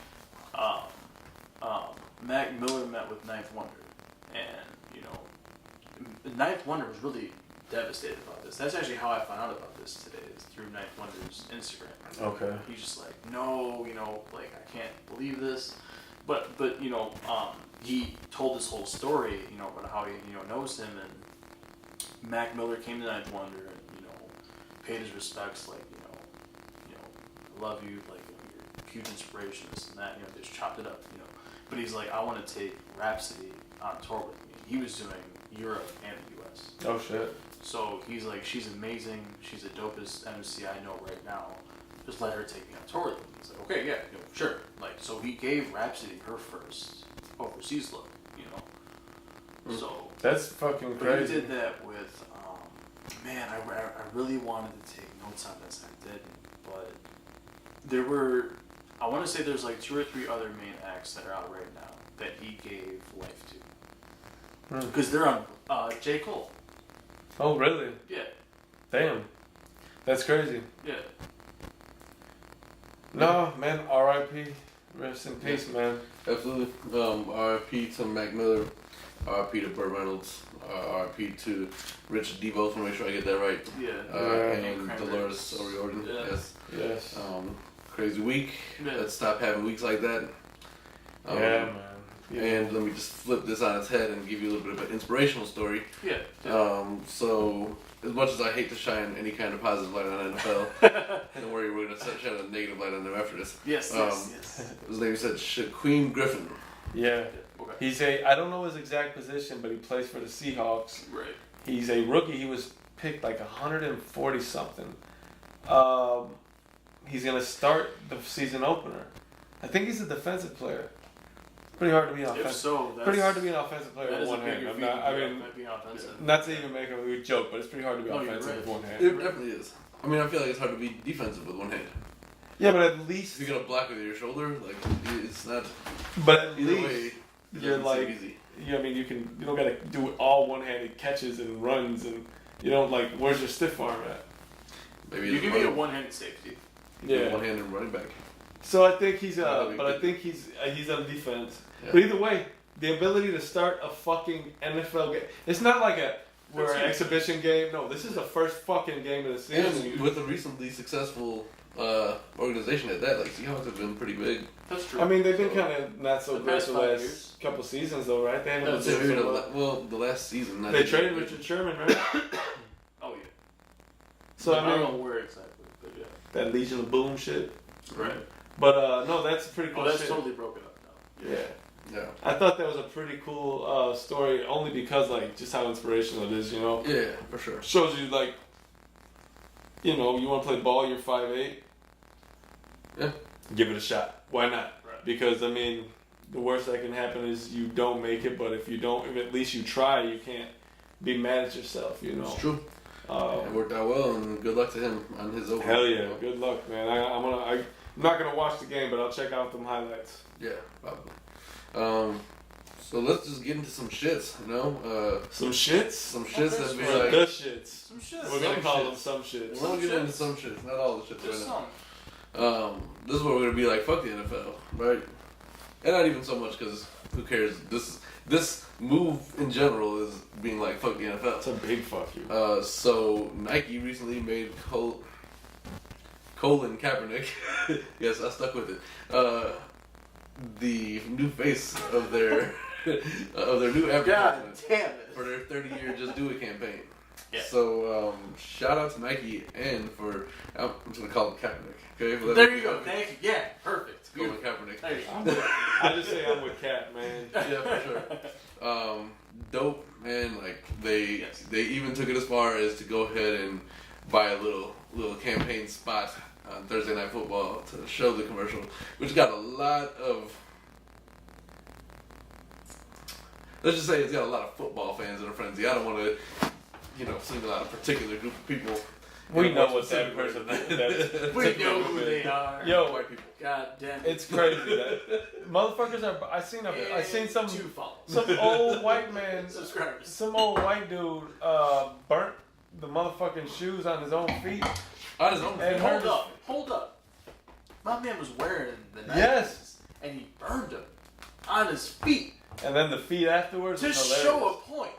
Mac Miller met with Ninth Wonder, and you know, Ninth Wonder was really devastated about this. That's actually how I found out about this today, is through Ninth Wonder's Instagram. Okay. He's just like, no, you know, like I can't believe this, but you know, he told this whole story, you know, about how he, you know, knows him, and Mac Miller came to Ninth Wonder and, you know, paid his respects, like, you know, I love you, like, you know, you're a huge inspiration, this and that, you know, they just chopped it up, you know. But he's like, I want to take Rhapsody on tour with me. He was doing Europe and the US. Oh shit. So he's like, she's amazing, she's the dopest MC I know right now. Just let her take me on tour with him. He's like, okay, yeah, you know, sure. Like, so he gave Rhapsody her first overseas look, you know. So that's fucking but crazy. he did that with, man, I really wanted to take notes on this. I did, but there were, I want to say there's like 2 or 3 other main acts that are out right now that he gave life to. Because they're on J. Cole. Oh really? Yeah. Damn. That's crazy. Yeah. No, man, R.I.P. Rest in peace, man. Absolutely. R.I.P. to Mac Miller. R.I.P. to Burt Reynolds. R.I.P. to Rich DeVoe, to make sure I get that right. Yeah. And Dolores O'Riordan. Yeah. Yes. Yes. Crazy week. Yeah. Let's stop having weeks like that. Yeah, man. Yeah. And let me just flip this on its head and give you a little bit of an inspirational story. Yeah. So, as much as I hate to shine any kind of positive light on NFL, don't worry, we're going to shine a negative light on them after this. Yes. His name is Shaquem Griffin. Yeah. Okay. He's I don't know his exact position, but he plays for the Seahawks. Right. He's a rookie. He was picked like 140 something. He's going to start the season opener. I think he's a defensive player. Pretty hard to be an offensive. If so, that's, pretty hard to be an offensive player that with is one a hand. bigger I'm feat. not, I mean, being offensive. not to even make a joke, but it's pretty hard to be No, you're offensive right. with one hand. It definitely is. I mean, I feel like it's hard to be defensive with one hand. Yeah, but at least If you're going to block with your shoulder, like, it's not. But at Either least way, it you're doesn't like, seem easy. yeah, I mean, you don't gotta do all one-handed catches and runs, and you don't like. Where's your stiff arm at? Maybe You it's can be a one-handed safety. Yeah. one handed running back. So I think he's That'd be but I good. think he's on defense. Yeah. But either way, the ability to start a fucking NFL game. It's not like we're an That's huge. exhibition game. No, this is the first fucking game of the season. And with a recently successful organization at that, like Seahawks have been pretty big. That's true. I mean, they've been kind of not so The great past the 5 last years. couple seasons, though, right? They I haven't would been say maybe doing so well. the last season. not They even- traded Richard Sherman, right? Oh yeah. So I I don't mean, know where exactly, but yeah. that Legion of Boom shit. Right. But no, that's pretty cool. Oh, that's shit. totally broken up now. Yeah. Yeah. I thought that was a pretty cool story, only because like just how inspirational it is, you know. Yeah, for sure. Shows you like, you know, you want to play ball, you're 5'8". Yeah. Give it a shot. Why not? Right. Because I mean, the worst that can happen is you don't make it. But if at least you try, you can't be mad at yourself. You know. It's true. It worked out well, and good luck to him on his over. Hell yeah, good luck, man. I'm not gonna watch the game, but I'll check out them highlights. Yeah, probably. So let's just get into some shits, you know? Some shits? Some shits that be The like... shits. Some shits. We're gonna call shits. them some shits. We're gonna get into some shits, not all the shits Just right some. now. This is where we're gonna be like, fuck the NFL, right? And not even so much because who cares? This move in general is being like, fuck the NFL. It's a big fuck you. So Nike recently made Colin Kaepernick, yes, I stuck with it, the new face of their new advertisement damn it. for their 30-year Just Do It campaign. Yeah. So shout out to Nike and for I'm just gonna call him Kaepernick. Okay. There you go. Thank you. Yeah. Perfect. Colin Kaepernick. There you go. I just say I'm with Cat, man. Yeah, for sure. Dope, man. Like they even took it as far as to go ahead and buy a little campaign spot on Thursday Night Football to show the commercial, which got a lot of. Let's just say it's got a lot of football fans in a frenzy. I don't want to, single out a particular group of people. We know what that person is. We know who they are. Yo, White people. God damn it. it's crazy that motherfuckers are. I seen some 2 follows. some old white man, Subscribers. some old white dude burnt the motherfucking shoes on his own feet. On his own. And Hold up. My man was wearing the Nikes. Yes. And he burned them on his feet And then the feet afterwards. to was hilarious. show a point.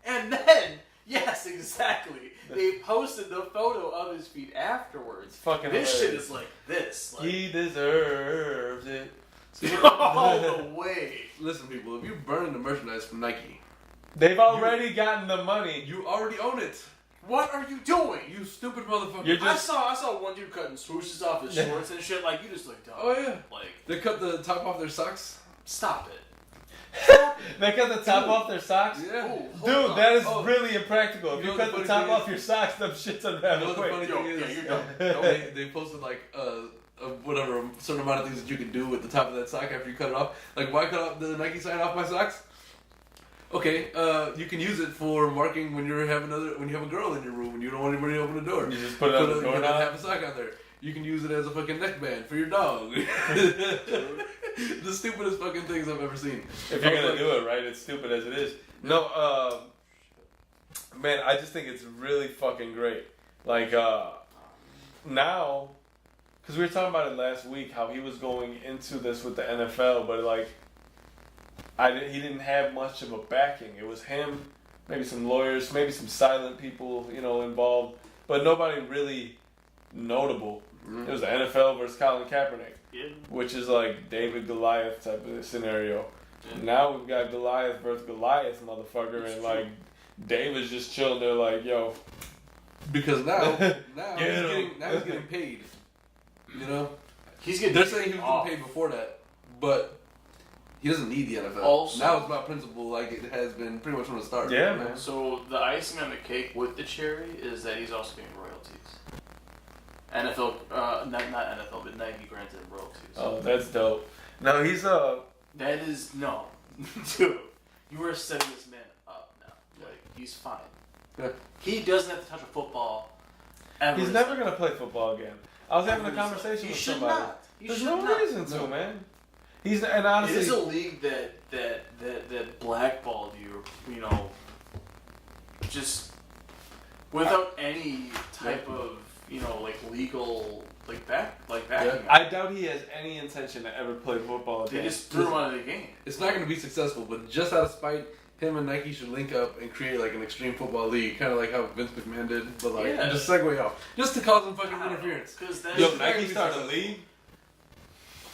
And then, yes, exactly. They posted the photo of his feet afterwards. It's fucking This hilarious. shit is like this. Like, He deserves it. all the way. Listen, people, if you burn the merchandise from Nike, They've already gotten the money. you already own it. What are you doing? You stupid motherfucker. You're I saw one dude cutting swooshes off his shorts and shit. Like, you just look dumb. Oh yeah. Like, They cut the top off their socks. stop it. They cut the top off their socks? Yeah. Ooh, hold Dude, up. that is Oh. really impractical. If You you know cut the the funny top thing off is- your socks, them shit's You know unravel the funny quick. thing Yo, is, yeah, you're done. they posted like whatever a certain amount of things that you can do with the top of that sock after you cut it off. Like, why cut off the Nike sign off my socks? Okay, you can use it for marking when you have a girl in your room and you don't want anybody to open the door. You just put it on the You doorknob? have a sock on there. You can use it as a fucking neckband for your dog. The stupidest fucking things I've ever seen. If you're gonna do it right, it's stupid as it is. No, man, I just think it's really fucking great. Like, now, because we were talking about it last week, how he was going into this with the NFL, but like, he didn't have much of a backing. It was him, maybe some lawyers, maybe some silent people, involved, but nobody really notable. Mm-hmm. It was the NFL versus Colin Kaepernick, Yeah. which is like David Goliath type of scenario. Yeah. Now we've got Goliath versus Goliath, motherfucker, It's and true. like David's just chilling there, like, yo, Because now Get him. he's getting paid. He's getting They're saying he was off. getting paid before that, but he doesn't need the NFL. Also- Now it's about principle, like it has been pretty much from the start. Yeah, man. So the icing on the cake with the cherry is that he's also getting royalties. NFL, not NFL, but Nike granted him royalties. oh, that's dope. No, he's That is no, dude. You are setting this man up now. Like, he's fine. Yeah. He doesn't have to touch a football. Ever. he's never gonna play football again. I was having a He conversation with should somebody. not. He There's should no not. reason to, No. man. And It honestly, is a league that blackballed you. Just without any type of legal backing. I doubt he has any intention to ever play football They again. just threw him out of the game. It's not going to be successful, but just out of spite, him and Nike should link up and create like an extreme football league, kind of like how Vince McMahon did, but like Yeah. just segue off, just to cause some fucking interference. Because Yo, Nike started a league.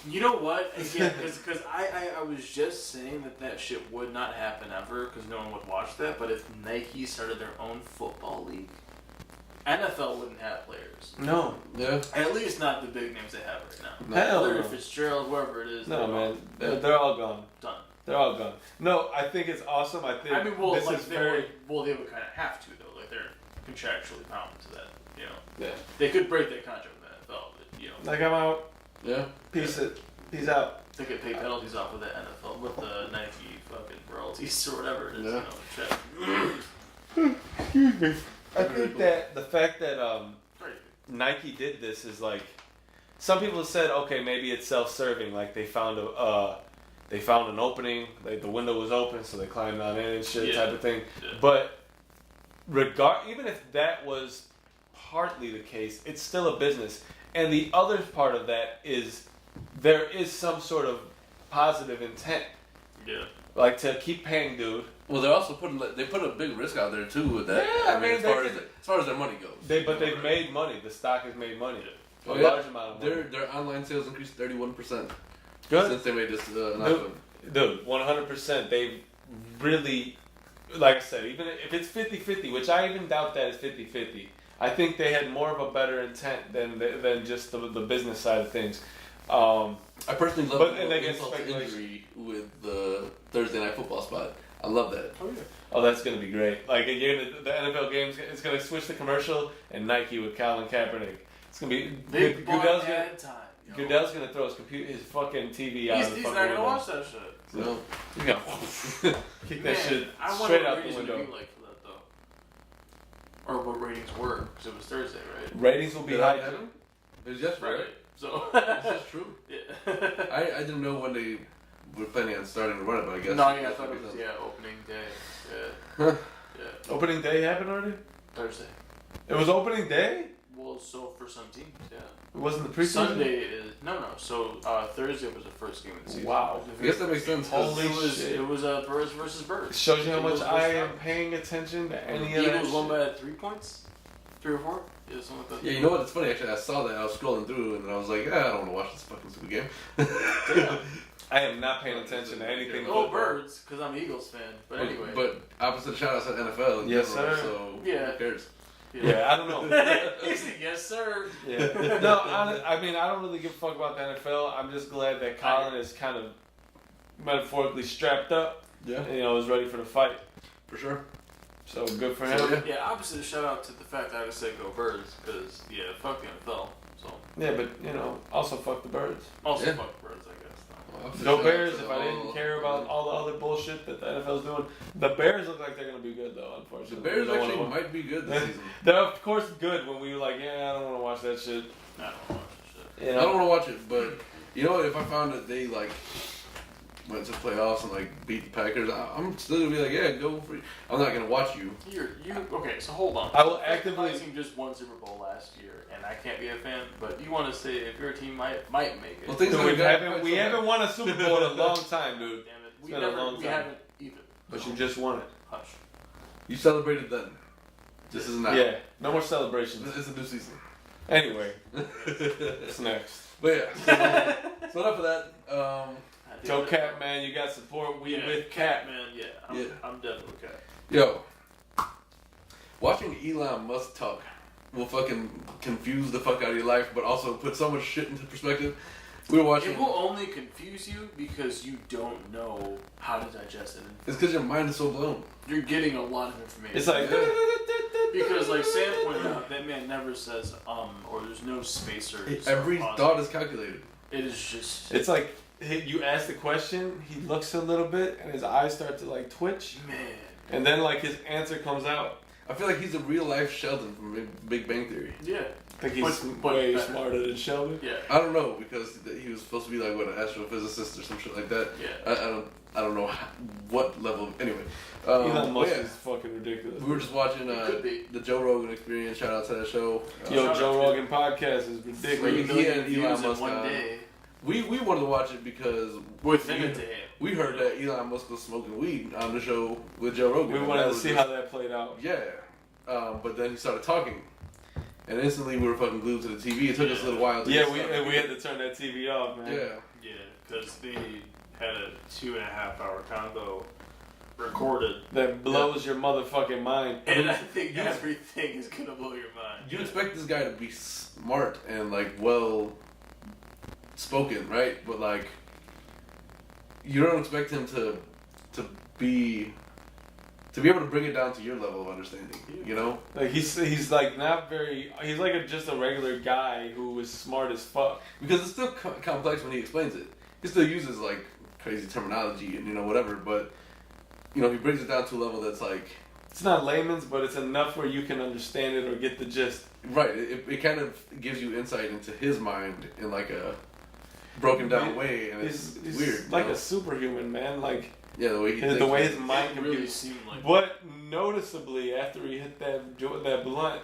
You know what? Again, because I was just saying that shit would not happen ever because no one would watch that. But if Nike started their own football league, NFL wouldn't have players. No, Yeah. At least not the big names they have right now. hell Larry no. Fitzgerald, whoever it is. No, they're man, all they're all gone. done. They're all gone. No, I think it's awesome. I think I mean, well, this like is they very. they would kind of have to though. Like they're contractually bound to that. Yeah. They could break their contract with the NFL, but Like, I'm out. Yeah. Peace it. He's out. They could pay penalties off of the NFL with the Nike fucking royalties or whatever it is. Yeah. Excuse me. I think cool. that the fact that Right. Nike did this is like, some people have said, okay, maybe it's self-serving, like they found an opening, like the window was open, so they climbed on in and shit, type of thing. Yeah. But even if that was partly the case, it's still a business. And the other part of that is there is some sort of positive intent, Yeah. like to keep paying dude. Well, they're also put a big risk out there too with that. Yeah, I mean, as far as their money goes. They've made money. The stock has made money. Oh, A large amount of money. Their online sales increased 31%. Good. Since they made this announcement. Dude, 100%. They really, like I said, even if it's 50-50, which I even doubt that it's 50-50, I think they had more of a better intent than just the business side of things. I personally love and they the get insult to speculation. injury with the Thursday Night Football spot. I love that. Oh yeah. Oh, that's gonna be great. Like again, the NFL games, it's gonna switch the commercial and Nike with Colin Kaepernick. It's gonna be Big Goodell's bad time. Goodell's gonna throw his fucking TV out. He's not gonna watch that shit. No. He's gonna kick that shit I wonder straight what out the ratings would window. be like for that though. Or what ratings were, because it was Thursday, right? Ratings will be Did high. that happen? It was yesterday, right? So. Is that true? Yeah. I didn't know when they were planning on starting to run it, but I guess. No, yeah, I thought it was opening day. Yeah. Huh. Yeah. Opening day happened already? Thursday. It was opening day? Well, so for some teams, yeah. It wasn't the preseason? Sunday is no. So Thursday was the first game of the season. Wow. I guess that makes sense. 'cause Holy shit. It was Birds versus Birds. Shows you how much Eagles I versus am Falcons. paying attention to any The of that Eagles won shit. by 3 points, 3 or 4. Yeah, something like that. Yeah, you know what? It's funny actually. I saw that. I was scrolling through and I was like, I don't want to watch this fucking stupid game. Damn. I am not paying attention to anything. Oh, football. Birds, because I'm an Eagles fan. But anyway. But opposite shout outs at NFL. In Yes, general, sir. So Yeah. who cares? Yeah, I don't know. He said, yes, sir. Yeah. No, I mean, I don't really give a fuck about the NFL. I'm just glad that Colin is kind of metaphorically strapped up. Yeah, And, is ready for the fight. for sure. So good for him. So, yeah. Yeah, opposite shout out to the fact that I just said go Birds, because, yeah, fuck the NFL. So, Yeah, but, also fuck the Birds. also Yeah. fuck Birds, I guess. Well, opposite Go shout Bears, out to if I didn't all- care about all the other bullshit that the NFL's doing. The Bears look like they're going to be good, though, The unfortunately. Bears No one actually will- might be good this season. They're, of course, good when we were like, yeah, I don't want to watch that shit. I don't watch this shit. You I don't know? want to watch it, but you know what? If I found that they like went to playoffs and like beat the Packers, I'm still gonna be like, yeah, go for it. I'm not gonna watch you. Okay, so hold on. I will actively- My team just won Super Bowl last year, and I can't be a fan. But you want to say if your team might make it? Well, things Dude, are we good. haven't won a Super Bowl in a long time, dude. Damn it, It's been a long we time. haven't either. But you just won it. Hush. You celebrated then. This is not. Yeah, no more celebrations. This is a new season. Anyway, what's next? But yeah. So enough of that. Joe Cap, man, you got support. We with Cap. man. Yeah, Yeah. I'm definitely Cap. Yo, watching Elon Musk talk will fucking confuse the fuck out of your life, but also put so much shit into perspective. We were watching. It will only confuse you because you don't know how to digest it. It's because your mind is so blown. You're getting a lot of information. It's like because, like Sam pointed out, that man never says or there's no spacers. Every or pauses. thought is calculated. It is just it's like you ask the question, he looks a little bit, and his eyes start to like twitch, man. and then like his answer comes out. I feel like he's a real life Sheldon from Big Bang Theory. Yeah. I think he's But way better. smarter than Sheldon. Yeah. I don't know because he was supposed to be like what, an astrophysicist or some shit like that. Yeah. I don't know what level. Anyway, Elon Musk yeah. is fucking ridiculous. We were just watching Could be. the Joe Rogan Experience. Shout out to that show. Yo, Shout Joe out to- Rogan podcast is ridiculous. 3 million he and Elon views in Musk one on. day. We wanted to watch it because Within we, a day. we heard that Elon Musk was smoking weed on the show with Joe Rogan. We and wanted that to was see just- how that played out. Yeah, but then he started talking, and instantly we were fucking glued to the TV. It took us a little while. To Yeah, get we started. had to turn that TV off, man. Yeah. Yeah, because they had a 2.5 hour combo recorded. That blows your motherfucking mind. And I think everything is gonna blow your mind. You expect this guy to be smart and like well spoken, right? But like, you don't expect him to to be able to bring it down to your level of understanding, you know? Like he's like not very. He's like just a regular guy who is smart as fuck. Because it's still complex when he explains it. He still uses like crazy terminology and whatever, but he brings it down to a level that's like it's not layman's, but it's enough where you can understand it or get the gist. Right. It kind of gives you insight into his mind in like a broken down way, and it's weird. Like a superhuman, man. Like the way his mind can really be. seemed like. But noticeably, after he hit that blunt,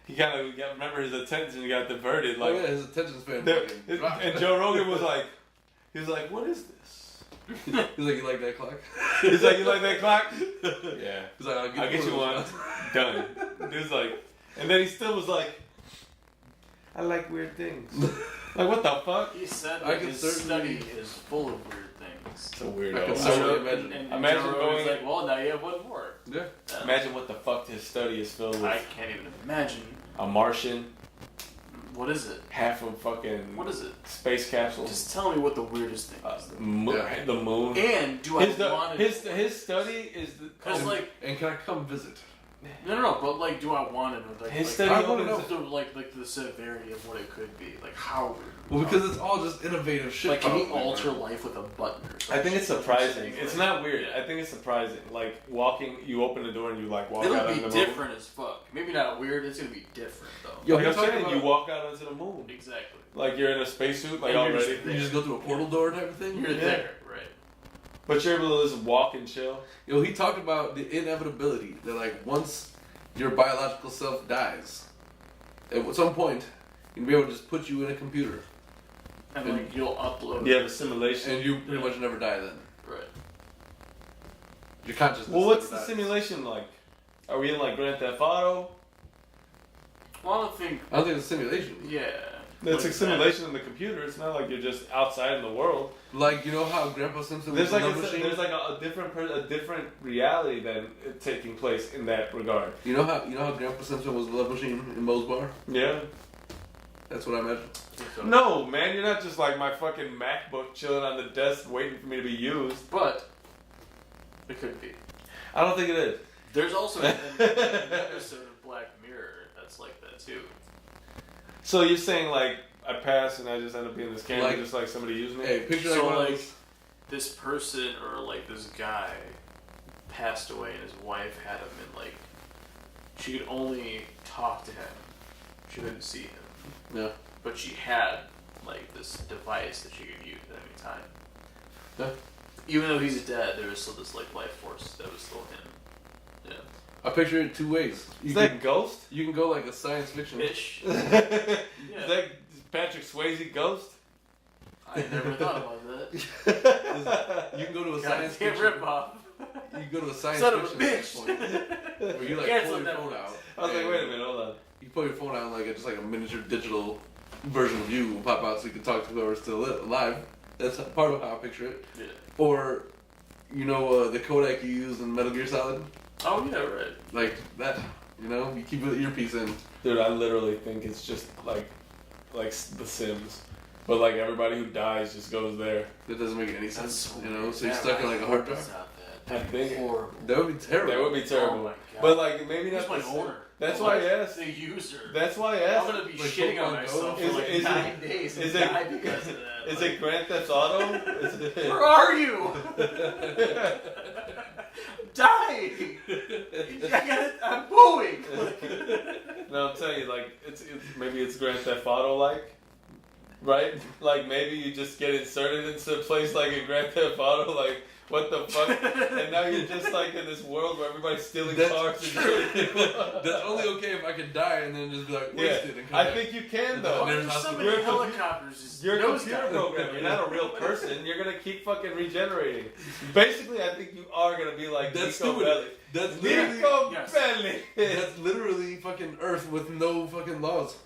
he kind of remember his attention got diverted. Like his attention span. And Joe Rogan was like, what is this? He's like, you like that clock? He's like, you like that clock? Yeah. He's like, I'll get you one. Done. He was like, and then he still was like, I like weird things. Like, what the fuck? He said that his study is full of weird things. It's a weirdo. I can certainly imagine. And imagine Joe going. Rogan's like, well, now you have one more. Yeah. Imagine what the fuck his study is filled with. I can't even imagine. A Martian. What is it? Half of fucking. What is it? Space capsule. Just tell me what the weirdest thing is. The moon. And do I want his study is because and can I come visit? No, but like, do I want to know? Like, his like, study I want to opens know like the severity of what it could be. Like how weird. Well, because it's all just innovative shit. Like, can you alter life with a button or something? I think it's surprising. It's not weird. I think it's surprising. Like walking, you open the door and you like walk out on the moon. It'll be different as fuck. Maybe not weird. It's gonna be different though. Yo, like I'm saying, you walk out onto the moon. Exactly. Like you're in a spacesuit, like already. You just go through a portal door type of thing. You're there, right? But you're able to just walk and chill. He talked about the inevitability that like once your biological self dies, at some point you'll be able to just put you in a computer. And like you'll upload. You have a simulation. And you pretty much never die then. Right. Your consciousness. Well, what's the dies. simulation like? Are we in like Grand Theft Auto? Well, I don't think it's a simulation. Yeah. It's a simulation in the computer. It's not like you're just outside in the world. Like how Grandpa Simpson was There's like a machine. there's like a different reality than taking place in that regard. You know how Grandpa Simpson was a love machine in Moe's bar? Yeah. That's what I imagine. No, man, you're not just like my fucking MacBook chilling on the desk waiting for me to be used. But it could be. I don't think it is. There's also an episode of Black Mirror that's like that too. So you're saying like I pass and I just end up being this camera, Like, just like somebody used me? Hey, picture So one of like those- this person or like this guy passed away and his wife had him and like she could only talk to him. She couldn't see him. Yeah. But she had like this device that she could use at any time. Yeah. Even though he's dead, there was still this like life force that was still him. Yeah. I picture it two ways. Is that Ghost? You can go like a science fiction. Ish. Is that Patrick Swayze Ghost? I never thought about that. You can go to a God, science can't fiction. rip off. You can go to a science Son of a fiction bitch. point where you like Cancel pull your that phone one. out. I was like, and wait a minute, hold on. You pull your phone out and like just like a miniature digital version of you will pop out so you can talk to whoever's still alive. That's part of how I picture it. Yeah. Or, the Kodak you use in Metal Gear Solid, Oh yeah, right. like that. You keep an earpiece in. Dude, I literally think it's just like The Sims. But like everybody who dies just goes there. That doesn't make any sense. So So you're stuck in like a hard drive. I think horrible. That would be terrible. That would be terrible. Oh my God. But like maybe Who's that's my the owner? That's why I asked. The user. That's why I I'm asked. gonna be Like shitting on Pokemon myself Go? for like Is it- 9 days and is it- die because of that. Is Like, it Grand Theft Auto? Is it? where are you? I'm dying. I'm booing. No, I'm telling you, like it's maybe it's Grand Theft Auto like, right? Like maybe you just get inserted into a place like in Grand Theft Auto, like what the fuck? And now you're just like in this world where everybody's stealing cars and shit. That's only okay if I can die and then just be like Yeah, wasted and come I back. think you can There's though. There's so many You're a helicopters just You're a nose computer down. program. You're not a real person. You're gonna keep fucking regenerating. Basically, I think you are gonna be like That's Nico stupid. Bellic. That's literally, Nico Yes. Bellic. that's literally fucking Earth with no fucking laws.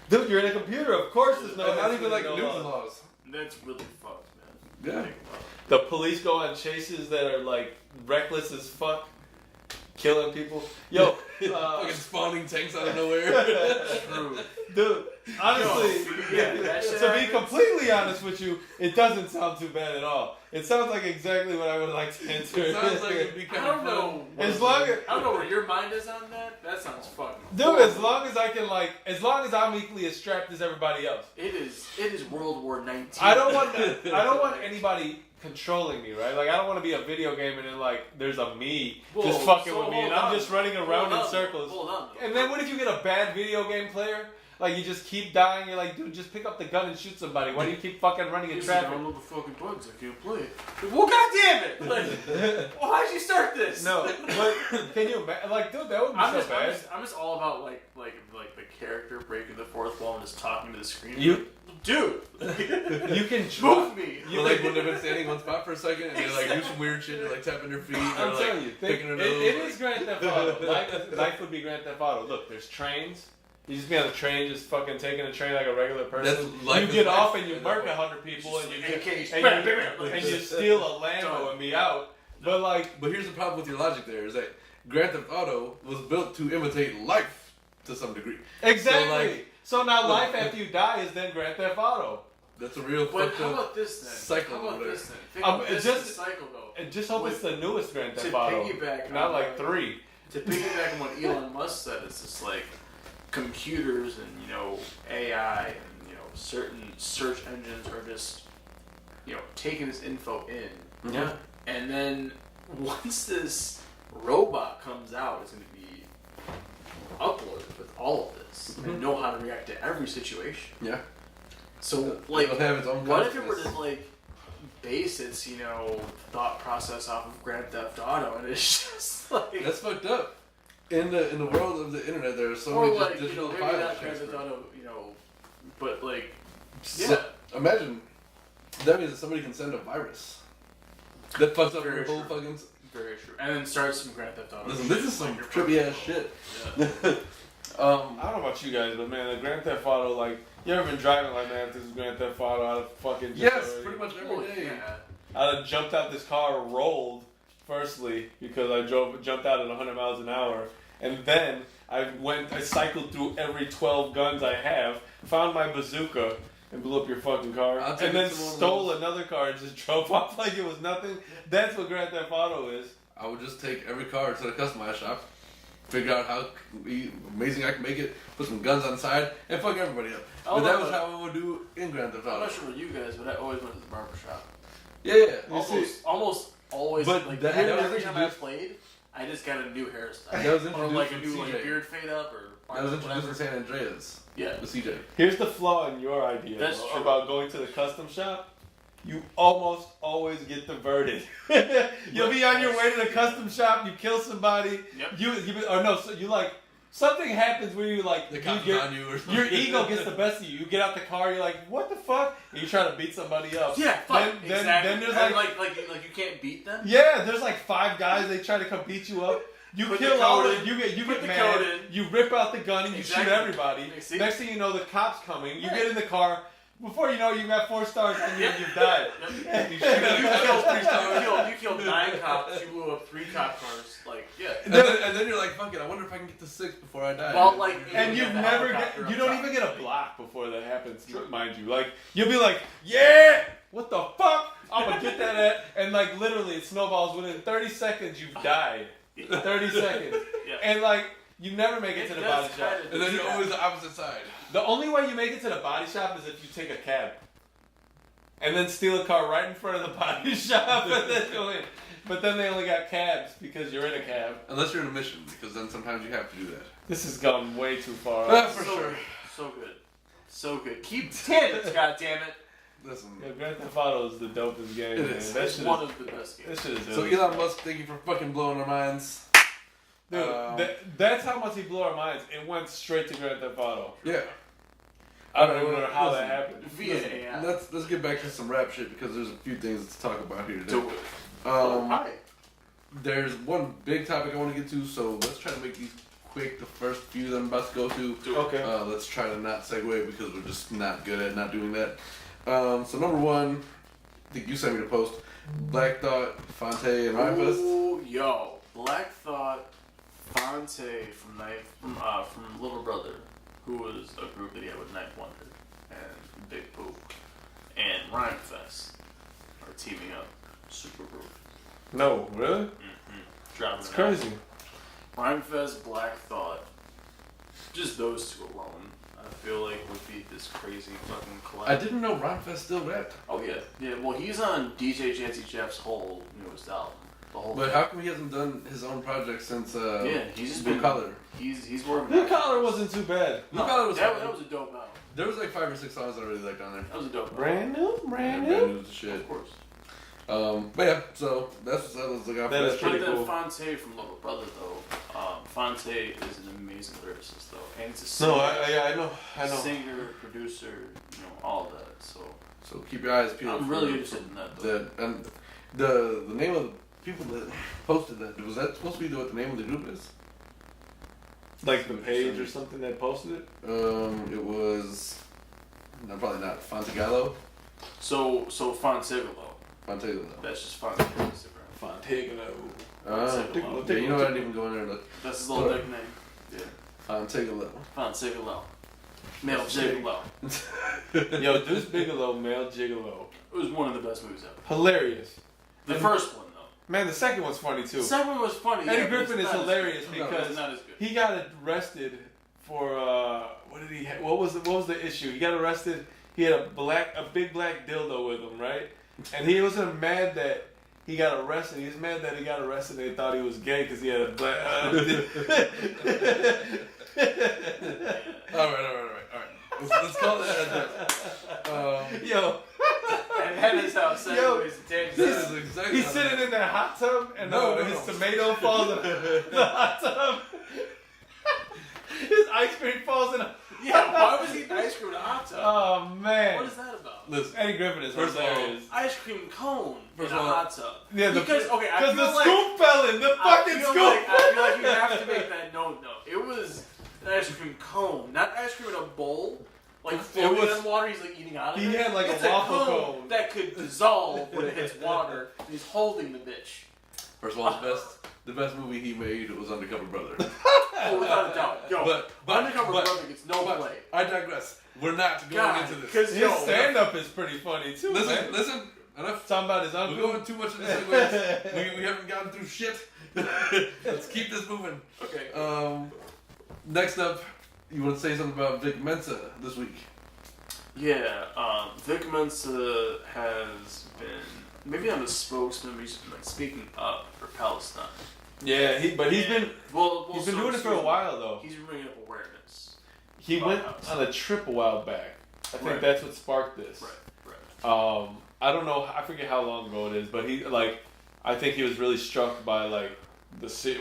Dude, you're in a computer. Of course, there's no. And not even like no Newton laws. laws. That's really fucked, man. Yeah. Think about it. The police go on chases that are like reckless as fuck, killing people. Yo, Fucking spawning tanks out of nowhere. True. dude, honestly, that shit to be happens. completely honest with you, it doesn't sound too bad at all. It sounds like exactly what I would like to answer. It sounds like it'd be I kind don't of know. As long as, I don't know where your mind is on that. That sounds fucking. dude, horrible. as long as I can as long as I'm equally as strapped as everybody else. It is World War 19. I don't want anybody controlling me, right? Like, I don't want to be a video game and then, there's a me just Whoa, fucking so with me and hold I'm on. just running around Hold in on, circles. Hold on. And then what if you get a bad video game player? Like, you just keep dying, you're like, dude, just pick up the gun and shoot somebody. Why do you keep fucking running in Here's traffic? download the fucking bugs. I can't play it. Well, goddamn it! Like, why'd you start this? No, but can you imagine? Like, dude, that would be I'm so just, bad. I'm just all about like the character breaking the fourth wall and just talking to the screen. You- dude, You can move me. You like when they've been standing in one spot for a second and they like do some weird shit, they're like tapping their feet, I'm or telling like you, picking their nose. it is Grand Theft Auto. Life would be Grand Theft Auto. Look, there's trains. You just be on a train, just fucking taking a train like a regular person. That's life You is get life. off and you murk 100 people and you AK, and you steal a Lambo and be out. But like, But here's the problem with your logic there is that Grand Theft Auto was built to imitate life to some degree. exactly. So now look, life after you die is then Grand Theft Auto. That's a real But fucked how up about this then? cycle How about over there. this then? Think about this just- is a cycle though. And just hope it's the newest Grand Theft To Auto, piggyback not on like that- 3. To piggyback on what Elon Musk said, it's just like computers and AI and certain search engines are just taking this info in. Yeah. And then once this robot comes out, it's going to be uploaded with all of this and know how to react to every situation. Yeah. So, It'll have its own what if it were consciousness. to base its thought process off of Grand Theft Auto, and it's just like That's fucked up. In the world of the internet, there are so or many like just digital maybe file not Grand Theft transfer. Auto, but like So, imagine that means that somebody can send a virus that fucks up Very your whole true. fucking. very true, and then start some Grand Theft Auto. Listen, shit, this is some like your trippy ass fucking- shit. Yeah. I don't know about you guys, but man, the Grand Theft Auto, like, you ever been driving like, man, this is Grand Theft Auto, I'd have fucking just Yes, already- pretty much Well, every day. yeah. I'd have jumped out this car, rolled, firstly, because I jumped out at 100 miles an hour, and then I cycled through every 12 guns I have, found my bazooka, and blew up your fucking car, I'll take and then it to one of stole those. another car and just drove off like it was nothing. That's what Grand Theft Auto is. I would just take every car to the customized shop, figure out how amazing I can make it, put some guns on the side, and fuck everybody up. Oh, But that no, was no. how I would do in Grand Theft I'm Auto. not sure about you guys, but I always went to the barber shop. Yeah, yeah. Almost always. But Like that was every time I introduced- played, I just got a new hairstyle. That was or introduced like a with new CJ. beard fade up or That was introduced whatever. in San Andreas Yeah. with CJ. Here's the flaw in your idea That's though, true. about going to the custom shop. You almost always get diverted. You'll be on your way to the custom shop. You kill somebody. Yep. You like something happens where you like The you cops get, on you or something. your ego gets the best of you. You get out the car. You're like, what the fuck? And you try to beat somebody up. Yeah, fuck, Then exactly. there's And like like you can't beat them. yeah, there's like 5 guys. They try to come beat you up. You Put kill the all code the in. you Put get the mad. code in. You rip out the gun and you Exactly. shoot everybody. See? Next thing you know, the cops coming. You Yeah. get in the car. Before you know, it, you got 4 stars and you've died. Yep. You killed 9 cops. You blew up 3 cop cars. Like And then you're like, fuck it, I wonder if I can get to 6 before I die. Well, like, And you you've get the never helicopter you up don't top. even get a block before that happens, mind you. Like, you'll be like, yeah, what the fuck? I'm gonna get that at, and like literally it snowballs within 30 seconds you've died. 30 seconds. Yeah. And like, you never make it to the body does shop. kinda- And then you're always the opposite side. The only way you make it to the body shop is if you take a cab. And then steal a car right in front of the body shop and then go in. But then they only got cabs because you're in a cab. Unless you're in a mission, because then sometimes you have to do that. This has gone way too far. For so, sure. So good. So good. Keep tangents, goddammit. Listen. Yeah, Grand Theft Auto is the dopest game, It man. is. That It's shit one is, of the best games. that shit is So dope. Elon Musk, thank you for fucking blowing our minds. Dude, that's how much he blew our minds. It went straight to Grand Theft Auto. Yeah. I don't even know how Listen, that happened. Via AI. Let's get back to some rap shit because there's a few things to talk about here today. Do it. Hi. There's one big topic I want to get to, so let's try to make these quick. The first few that I'm about to go to. Okay. Let's try to not segue because we're just not good at not doing that. So number 1, I think you sent me the post. Black Thought, Fonte, and Rhymefest. Ooh, yo. Black Thought, Fonte from Little Brother. who was a group that he had with Ninth Wonder and Big Pooh and Rhyme Fest are teaming up. Super group. No, really? Dropping It's it crazy. out. Rhyme Fest, Black Thought, just those two alone, I feel like would be this crazy fucking collab. I didn't know Rhymefest still rapped. Oh yeah, yeah. Well, he's on DJ Jazzy Jeff's whole newest album. The whole. But thing. how come he hasn't done his own project since Yeah, he's just Blue been. Collar? He's working. Blue Collar wasn't too bad. No, Blue Collar was that, fine. that was a dope album. There was like 5 or 6 songs I really liked on there. That was a dope album. Brand new, Brand new was the shit. Of course. But yeah, so that's what's up. Let's look out for That is that. pretty But then cool. Fonte from Little Brother though, Fonte is an amazing lyricist though, and he's a singer, No, I know. singer, producer, all that. So So keep your eyes peeled. I'm for- really interested in that though. And the name of the people that posted that, was that supposed to be what the name of the group is? Like the page or something that posted it. It was no, probably not Fontegallo. So Fontegalo. Fontegalo. That's just Fonte on Instagram. Fontegalo. Yeah, you know what? I didn't even go in there and look. That's his little nickname. Yeah. Fontegalo. Fontegalo. Male Gigolo. Yo, Deuce Bigelow, Male Gigolo. It was one of the best movies ever. Hilarious. The first one though. Man, the second one's funny too. The second one was funny. Eddie yeah, but Griffin it's is not as hilarious good. No, because it's not as good. he got arrested for what did he? What was the issue? He got arrested. He had a big black dildo with him, right? And he wasn't mad that he got arrested. He was mad that he got arrested. And they thought he was gay because he had a black. All right. Let's call that. Yo. And that is how Segways This is exactly. He's how sitting in that hot tub and No. his tomato falls in the hot tub. His ice cream falls in. Yeah, why was he eating ice cream in a hot tub? Oh man. What is that about? Listen, Eddie Griffin is First of all, hilarious. Ice cream cone in First a of all- hot tub. Yeah, because okay, I because feel the like scoop fell in. The fucking I scoop. feel like you have to make that note though. It was an ice cream cone, not ice cream in a bowl. Like floating was- in water, he's like eating out of it. He had like It's a waffle cone. that could dissolve when it hits water. And he's holding the bitch. first of all, the best movie he made was Undercover Brother. Oh, without a doubt. Yo, But Undercover Brother gets no play. I digress. We're not going God, into this. because His stand-up is pretty funny too. man. Listen. Enough. Talking about his We're uncle. going too much into segues. we haven't gotten through shit. Let's keep this moving. Okay. Next up, you want to say something about Vic Mensa this week? Yeah, Vic Mensa has been maybe I'm a spokesman, but he's been like, speaking up for Palestine. Yeah, he's been Well, doing it for a while though. He's been bringing up awareness. He about went Palestine. on a trip a while back. I think Right. that's what sparked this. Right. I don't know. I forget how long ago it is, but I think he was really struck by like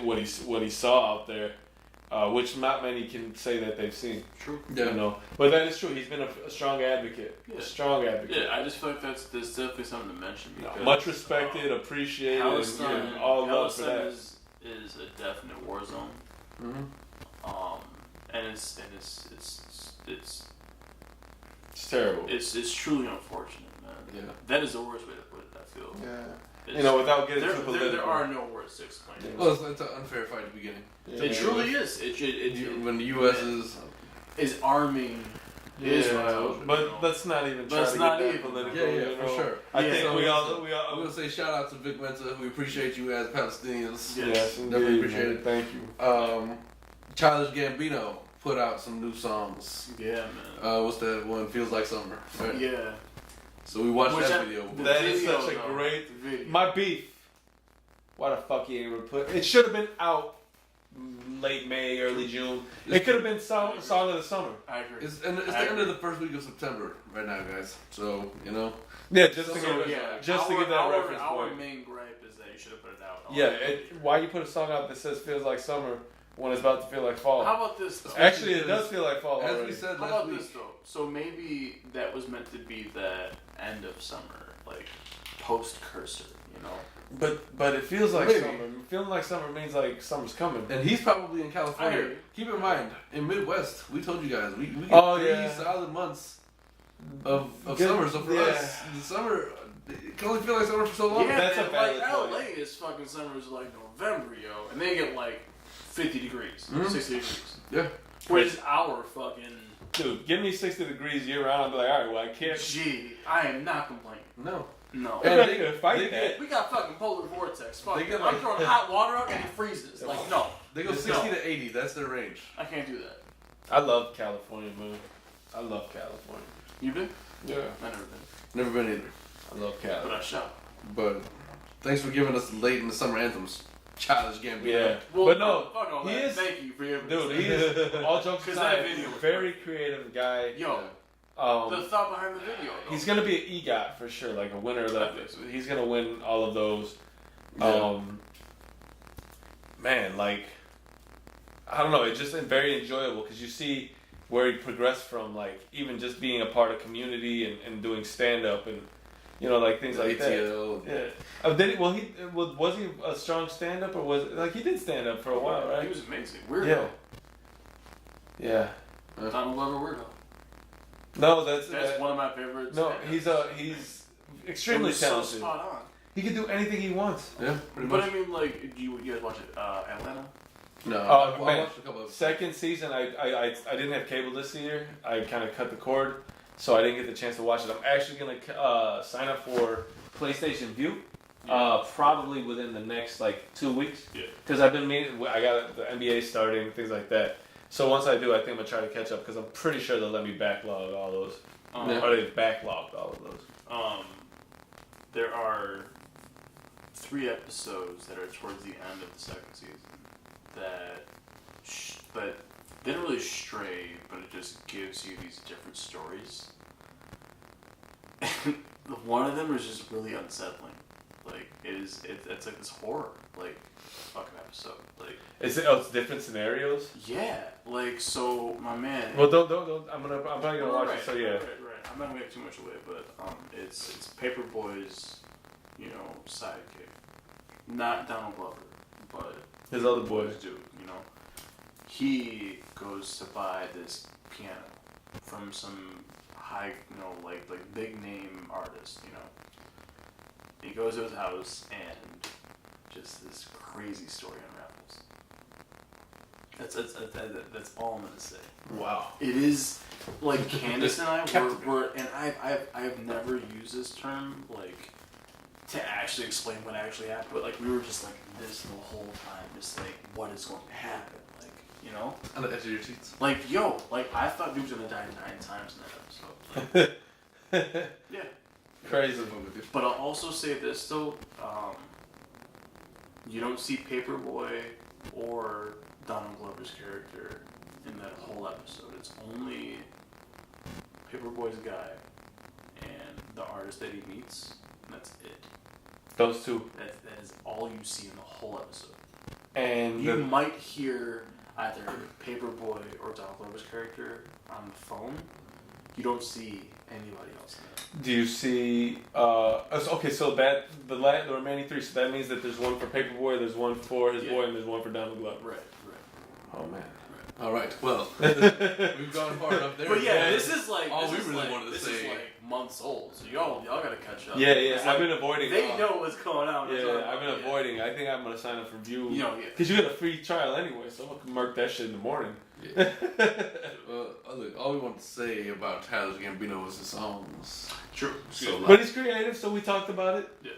what he saw out there, which not many can say that they've seen. True. You know, but that is true. He's been a strong advocate. Yeah. A strong advocate. Yeah, I just feel like that's definitely something to mention because Much respected, appreciated, Palestine, and all love for Palestine that. is a definite war zone. Mm-hmm. And it's It's terrible. it's truly unfortunate, man. Yeah. That is the worst way to put it. I feel. Yeah. It's- You know, without getting there, too political. there are no words to explain it. Well, it's an unfair fight at the beginning. Yeah. It truly is. It When the U.S. is arming Israel. But you know. let's not even try Let's to not get that even. political. Yeah, you for know. sure. I Yeah, think so we I'm all. going to say shout out to Vic Mensa. We appreciate you as Palestinians. Yeah. Yes, Definitely indeed, appreciate man. it. Thank you. Childish Gambino put out some new songs. Yeah, man. What's that one? Feels Like Summer. Right? Yeah. So we watched Which that I- video. the That is video, such a though. great. The video. My beef. Why the fuck he ain't put? It should have been out late May, early June. It could have been song of the summer. I agree. It's the end of the first week of September right now, guys. So, you know. Yeah, just to So, give yeah, just to give that our, reference our point. main gripe is that you should have put it out. Yeah, why you put a song out that says feels like summer when it's about to feel like fall? How about this? Though? Actually, it does feel like fall As already. we said How last about week. this though? So maybe that was meant to be the end of summer, like post cursor, you know? But it feels like Maybe. summer. Feeling like summer means like summer's coming. And he's probably in I California. hear you. Keep in mind, in Midwest, we told you guys, we get Oh, 3 yeah. solid months of Good- summer. So for yeah. us, the summer, it can only feel like summer for so long. Yeah, that's a man, valid like point. LA is fucking summer is like November, yo, and they get like 50 degrees, Mhm. 60 degrees. Yeah. which is our fucking. Dude, give me 60 degrees year round. I'll be like, all right, well, I can't. Gee, I am not complaining. No. No. I'm not gonna fight that. We got fucking polar vortex. Fuck. They get I'm throwing hot water out and it freezes. Like, no. They go 60 to 80. That's their range. I can't do that. I love California, man. I love California. You been? Yeah. I've never been. Never been either. I love But California. I shall. But thanks for giving us the late in the summer anthems. Childish Gambino. Yeah. Well, But no, fuck all he that. is- Thank you for giving Dude, us he is, all jokes 'Cause aside, that video was very creative guy. Yo, Um, the thought behind the video. Though. he's gonna be an EGOT for sure, like a winner of that. He's gonna win all of those. Yeah. Man, like, I don't know, it's just been very enjoyable because you see where he progressed from, like, even just being a part of community and doing stand up and, you know, like things like that. ATL. Yeah. Was he a strong stand up or was it, like, he did stand up for a while, right? He was amazing. Weirdo. Yeah. Yeah. Donald Glover, weirdo. No, that's one of my favorites. no. He's extremely so talented. spot on. He can do anything he wants. Yeah, pretty But much. I mean, like, you guys watch it, Atlanta? No, Oh, I man. watched a couple of Second season, I didn't have cable this year. I kind of cut the cord, so I didn't get the chance to watch it. I'm actually gonna sign up for PlayStation View, probably within the next like 2 weeks. Yeah. Because I've been meaning, I got the NBA starting, things like that. So once I do, I think I'm gonna try to catch up because I'm pretty sure they'll let me backlog all those. Yeah. Or they've backlogged all of those. There are 3 episodes that are towards the end of the second season that didn't really stray, but it just gives you these different stories. And one of them is just really unsettling. Like it's like this horror fucking episode. Like It's different scenarios. yeah, like so my man. Well, don't. I'm probably gonna watch it. So yeah. Right. I'm not gonna give too much away, but it's Paperboy's, sidekick, not Donald Glover, but His other boys. dude, he goes to buy this piano from some high, like big name artist, He goes to his house and just this crazy story unravels. That's all I'm gonna say. Wow. It is like Candace and I were and I've never used this term like to actually explain what actually happened, but like we were just like this the whole time, just like what is going to happen, like on the edge of your seats. like I thought dude was gonna die 9 times in that episode. Like, yeah. Crazy. But I'll also say this though, you don't see Paperboy or Donald Glover's character in that whole episode. It's only Paperboy's guy and the artist that he meets, and that's it. Those two. That is all you see in the whole episode. And You might hear either Paperboy or Donald Glover's character on the phone. You don't see anybody else in that. do you see? Okay, so that the remaining 3. So that means that there's one for Paperboy, there's one for his boy, and there's one for Donald Glover. Right. Oh man. All right. Well, we've gone far enough there. But yeah, this is like all this we is really like, wanted to this say. is like months old, so y'all gotta catch up. Yeah. It's I've like, been avoiding. They know what's going on. Yeah, I've been avoiding. I think I'm gonna sign up for View. Yeah. Because you get a free trial anyway, so I'm gonna mark that shit in the morning. Yeah. Look, all we want to say about Tyler Gambino is his songs. True. So, But he's creative, so we talked about it. Yeah.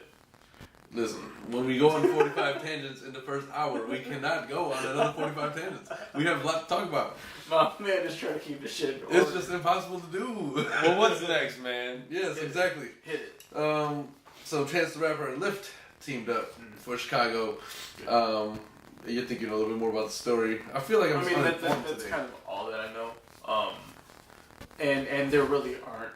listen, when we go on 45 tangents in the first hour, we cannot go on another 45 tangents. We have a lot to talk about. My man is trying to keep the shit in order. It's just impossible to do. Well, what's next, man? Yes, exactly. Hit it. So Chance the Rapper and Lyft teamed up for Chicago. You think you know a little bit more about the story. I feel like I'm that's today. kind of all that I know. And there really aren't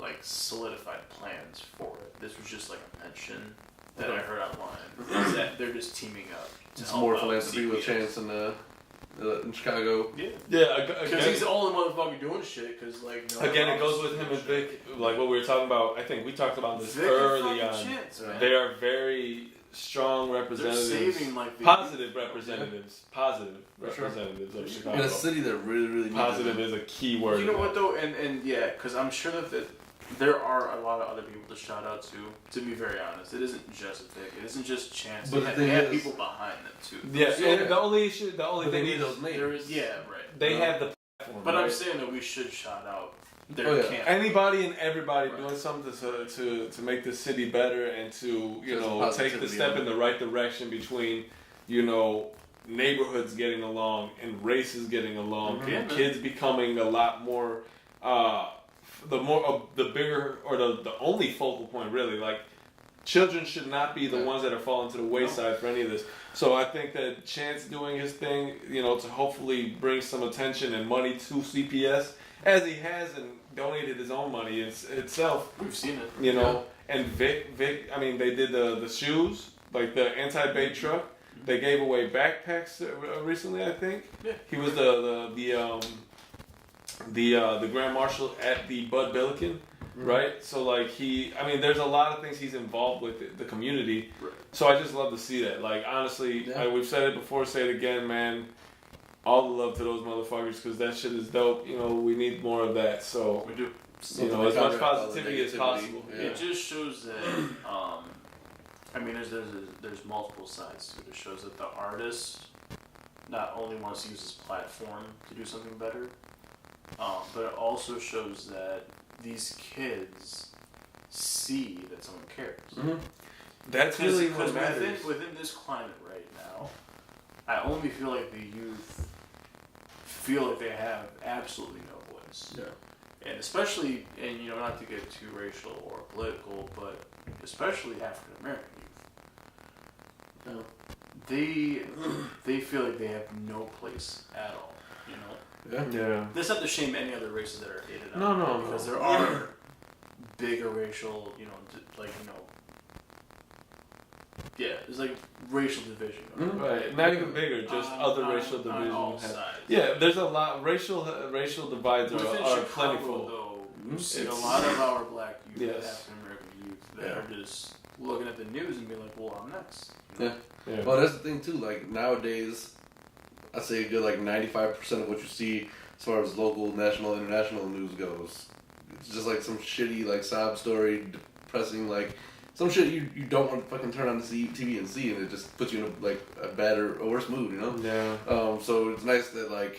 like solidified plans for it. This was just like a mention that I heard online. Is that they're just teaming up. It's more philanthropy with Chance in Chicago. Yeah. Yeah, Because he's the only motherfucker doing shit. Because like no again, one it goes else with is him doing and shit. Vic. Like what we were talking about. I think we talked about this Vic early and on. fucking Chance, man. They are very strong representatives. They're saving like the positive representatives. Positive sure. representatives of In Chicago. a city that really, really needs Positive it. is a key word. You know what though, and yeah, because I'm sure that there are a lot of other people to shout out to be very honest. It isn't just Vic. It isn't just Chance. But They have people behind them too. Yeah, Yeah. and the only thing need is those names. There is, yeah, right. they have the platform. But right? I'm saying that we should shout out their Oh, yeah. camp. Anybody and everybody Right. doing something to make the city better and to Just take the positivity step on in the right direction between neighborhoods getting along and races getting along Yeah, and man. kids becoming a lot more the bigger or the only focal point really, like children should not be the Yeah. ones that are falling to the wayside for any of this. So I think that Chance doing his thing, to hopefully bring some attention and money to CPS, as he has and donated his own money itself, We've seen it. and Vic, I mean, they did the shoes, like the anti-bait truck. They gave away backpacks recently, I think. Yeah. He was the Grand Marshal at the Bud Billiken, right? So there's a lot of things he's involved with the community. Right. So I just love to see that. Like honestly, Yeah. we've said it before, say it again, man. All the love to those motherfuckers because that shit is dope. We need more of that. So We do. as much Counteract all the positivity as negativity. possible. Yeah. It just shows that. There's multiple sides to it. It shows that the artist not only wants to use his platform to do something better, but it also shows that these kids see that someone cares. Mm-hmm. That's really what Because matters. within this climate right now, I only feel like the youth feel like they have absolutely no voice. Yeah. And especially, and not to get too racial or political, but especially African American youth. They feel like they have no place at all. Yeah. That's not to shame any other races that are hated on. No, because there are bigger racial, yeah, there's like racial division. Mhm. Right, not even bigger, just other racial on divisions. all sides. Yeah, there's a lot. Racial divides Within are Chicago, plentiful. though, you see a It's- lot of our black youth, Yes. African American youth, that are just looking at the news and being like, "Well, I'm next." Yeah. Yeah. Well, that's the thing too. Like nowadays, I say a good 95% of what you see as far as local, national, international news goes, it's just like some shitty sob story, depressing some shit you don't want to fucking turn on the TV and see, and it just puts you in a bad or a worse mood, Yeah. So it's nice that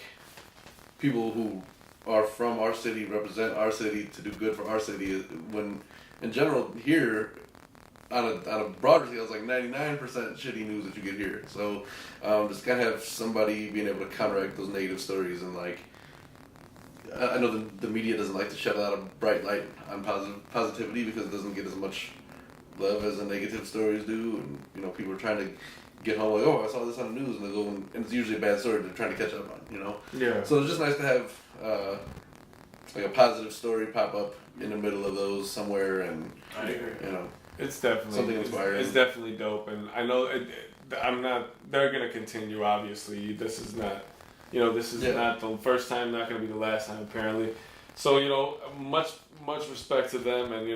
people who are from our city represent our city to do good for our city. When in general here, on a broader scale, it's 99% shitty news that you get here. So just kind of have somebody being able to counteract those negative stories and I know the media doesn't like to shed a lot of bright light on positivity because it doesn't get as much love as the negative stories do, and people are trying to get home oh, I saw this on the news, and they go and it's usually a bad story they're trying to catch up on, Yeah. So it's just nice to have a positive story pop up in the middle of those somewhere, and I agree. It's definitely Something inspiring. It's definitely dope, and I know I'm not. They're gonna continue. Obviously, this is not. This is not the first time. Not gonna be the last time. Apparently, so much respect to them, and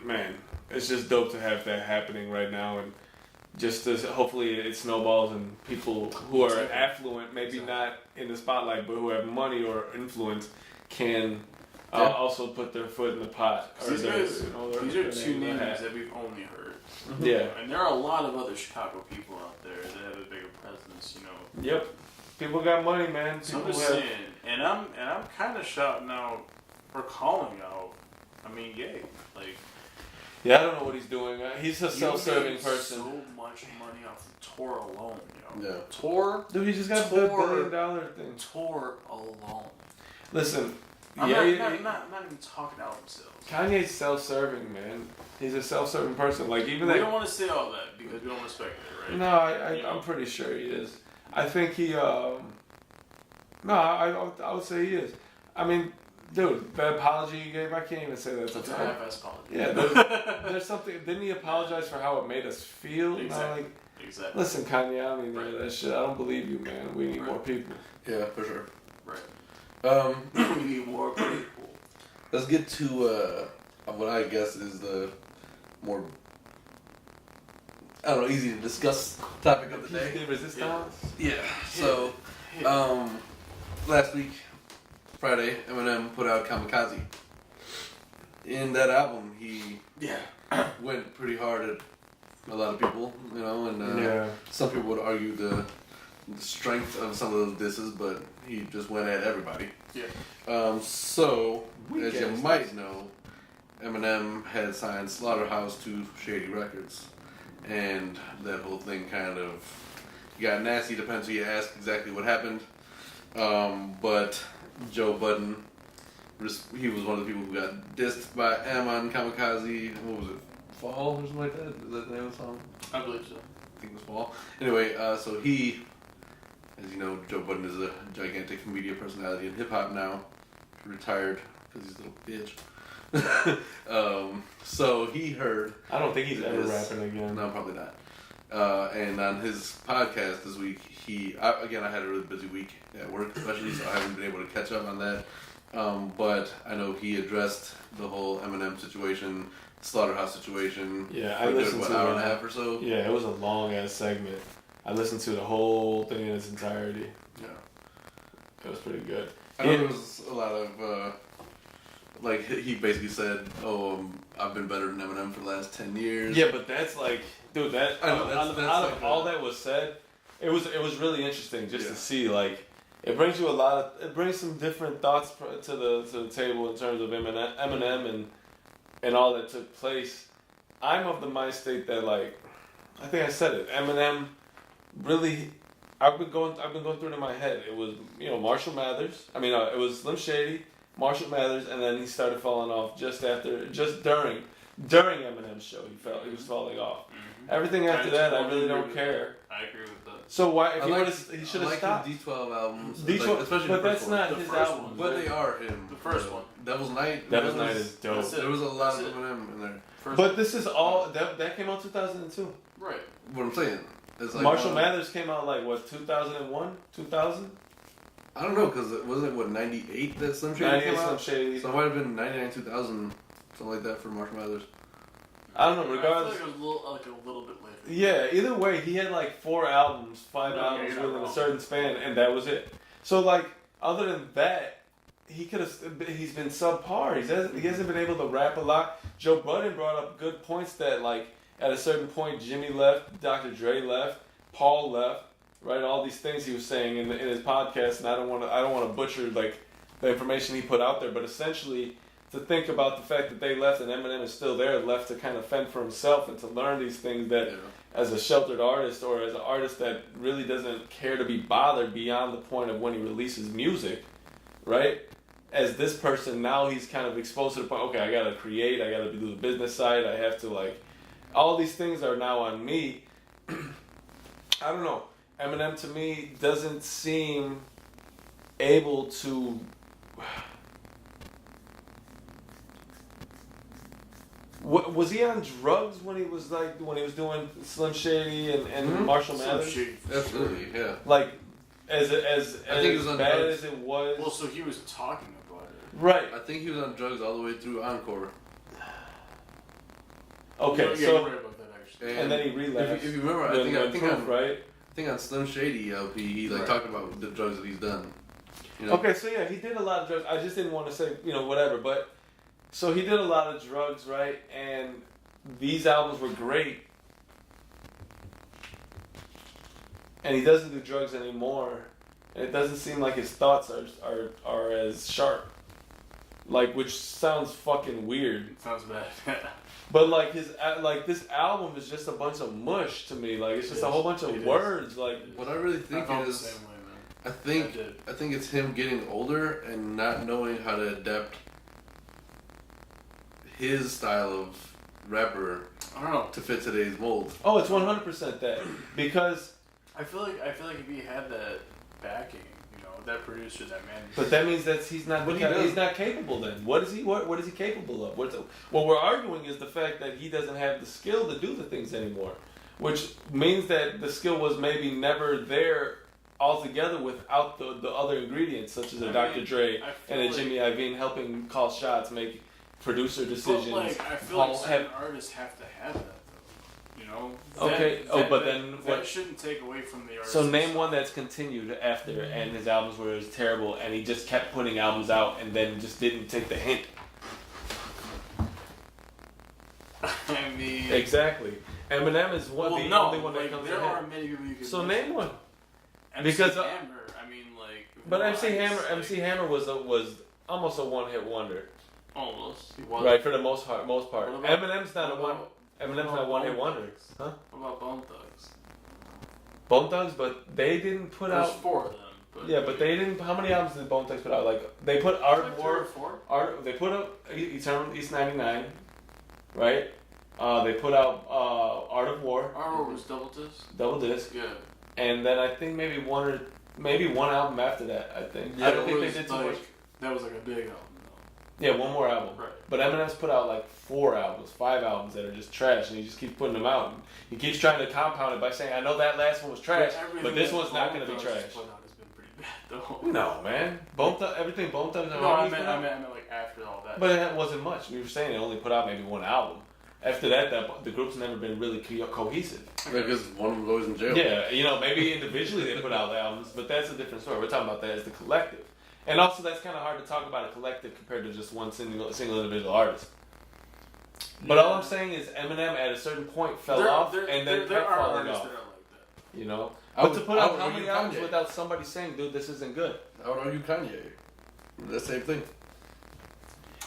man, it's just dope to have that happening right now, and just as hopefully it snowballs and people who are affluent, maybe not in the spotlight, but who have money or influence, can also put their foot in the pot. These guys, these are two names that we've only heard. Yeah. And there are a lot of other Chicago people out there that have a bigger presence, Yep. People got money, man. So I'm People just saying, and I'm kind of shouting out, or calling out. Gabe, Yeah, I don't know what he's doing. He's a self-serving made person. So much money off the tour alone, Yeah. Tour, Dude, he just got the $1 billion thing. tour alone. Listen, I'm yeah, not even talking out himself. Kanye's self-serving, man. He's a self-serving person. Even We don't want to say all that because we don't respect it, right? No, I'm pretty sure he is. I think he. No, I would say he is. Dude, the apology he gave, I can't even say that's It's a time. half-ass apology. Yeah, there's something. Didn't he apologize for how it made us feel? Exactly. Exactly. Listen, Kanye, that shit. I don't believe you, man. We need more people. Yeah, for sure. Right. We need more people. Let's get to what I guess is the more easy to discuss topic of the day. Resistance. Yeah. So, last week, Friday, Eminem put out Kamikaze. in that album, he Yeah. went pretty hard at a lot of people, you know, and Yeah. some people would argue the strength of some of those disses, but he just went at everybody. Yeah. So, as you Weekend might know, Eminem had signed Slaughterhouse to Shady Records, and that whole thing kind of got nasty. Depends who you ask exactly what happened. But Joe Budden, he was one of the people who got dissed by M on Kamikaze. What was it? Fall or something like that? Is that the name of the song? I believe so. I think it was Fall. Anyway, so he, as you know, Joe Budden is a gigantic media personality in hip hop now. Retired because he's a little bitch. So he heard. I don't think he's ever rapping again. No, probably not. And on his podcast this week, I had a really busy week at work, especially, so I haven't been able to catch up on that. But I know he addressed the whole Eminem situation, Slaughterhouse situation. Yeah, for I a good, listened to hour and a half or so. Yeah, it was a long ass segment. I listened to the whole thing in its entirety. Yeah, it was pretty good. I know there was a lot of like he basically said, "Oh, I've been better than Eminem for the last 10 years." Yeah, but that's like, dude, that I know, out of all that was said, it was really interesting just to see, like, it brings you it brings some different thoughts to the table in terms of Eminem and all that took place. I'm of the mind state that, like, I think I said it, Eminem really, I've been going through it in my head. It was, Marshall Mathers. I mean, it was Slim Shady, Marshall Mathers, and then he started falling off just during Eminem's show. He was falling off. Mm-hmm. Everything after that, I really don't care. I agree with that. So why? If he should have stopped. The D12 albums, D12, especially but the that's first not one. his The first album. one. But they are him. The first one. Devil's Night. Devil's Night is dope. That's it. There was a lot That's of Eminem in there. But this is all that came out 2002. Right. What I'm saying is like Marshall Mathers came out like what 2001, 2000. I don't know because wasn't it 98 that Slim Shady 98 came Slim out? Shady. So it might have been 99, 2000, something like that for Marshall Mathers. I don't know. Regardless. I feel like it was a little bit later. Yeah, either way, he had like 5 albums you're within not a wrong. certain span, and that was it. So, like, other than that, he's been subpar. He hasn't been able to rap a lot. Joe Budden brought up good points that, like, at a certain point, Jimmy left, Dr. Dre left, Paul left, right? All these things he was saying in his podcast, and I don't want to butcher like the information he put out there, but essentially, to think about the fact that they left and Eminem is still there, left to kind of fend for himself and to learn these things that, as a sheltered artist or as an artist that really doesn't care to be bothered beyond the point of when he releases music, right? As this person, now he's kind of exposed to the point, okay, I gotta create, I gotta do the business side, I have to, like, all these things are now on me. I don't know. Eminem to me doesn't seem able to. Was he on drugs when he was doing Slim Shady and Marshall Mathers? Absolutely, yeah. Like as I think he was on bad drugs. as it was. Well, so he was talking about it. Right. I think he was on drugs all the way through Encore. Okay, Yeah, so you're right about that actually. and then he relapsed. If you remember, I think on Slim Shady LP, he talked about the drugs that he's done. You know? Okay, so yeah, he did a lot of drugs. I just didn't want to say, whatever, but so he did a lot of drugs, right? And these albums were great. And he doesn't do drugs anymore. And it doesn't seem like his thoughts are as sharp. Like, which sounds fucking weird. It sounds bad. But like this album is just a bunch of mush to me. Like it's just a whole bunch of words. Like what I really think I felt is, the same way, man. I think it's him getting older and not knowing how to adapt his style of rapper I don't know. to fit today's mold. oh, it's 100% that because. I feel like if he had that backing, that producer, that man. But that means that he's not. But He's not capable. Then what is he? What is he capable of? What we're arguing is the fact that he doesn't have the skill to do the things anymore, which means that the skill was maybe never there altogether without the other ingredients, such as a Dr. Dre and a Jimmy Iovine helping call shots, make producer decisions. But I feel like certain artists have to have that, though. Okay. That what shouldn't take away from the artist. So name one that's continued after, and his albums were terrible, and he just kept putting albums out, and then just didn't take the hint. mean, Exactly. Eminem is only one that comes to there are head. many people you can. So name one. MC Because, Hammer. I mean, like. But well, MC I guess, Hammer, like, MC Hammer was almost a one-hit wonder, almost. He was. right? For the most part. What about- Eminem's not Eminem's not a one-hit wonder, huh? What about Bone Thugs? Bone Thugs, but they didn't put There's out. 4 of them. But Yeah, but they didn't. How many albums did Bone Thugs put out? Like they put Art like 3 War. or 4. Art. They put out Eternal East '99, right? They put out Art of War, Our was double disc. double disc, Yeah. and then I think maybe one album after that. I think. Yeah, I don't think they was did too like, much. That was like a big album, though. Yeah, one more album. Right. But Eminem's put out like 4 albums, 5 albums that are just trash, and he just keeps putting them out. He keeps trying to compound it by saying, "I know that last one was trash, but this one's not going to be trash." Put out has been pretty bad, though. No, man. Everything Bone Thugs and No, I Harmony's meant put out. like after all that. But it wasn't much. We were saying they only put out maybe 1 album. After that, the group's never been really cohesive. Because one of them was always in jail. Yeah, maybe individually they put out albums, but that's a different story. We're talking about that as the collective. And also, that's kind of hard to talk about a collective compared to just one single individual artist. But all I'm saying is Eminem at a certain point fell off and then there kept are falling artists off. that are like that. You know? I But would- to put I out would how argue many albums Kanye. without somebody saying, dude, this isn't good? I would argue Kanye. The same thing.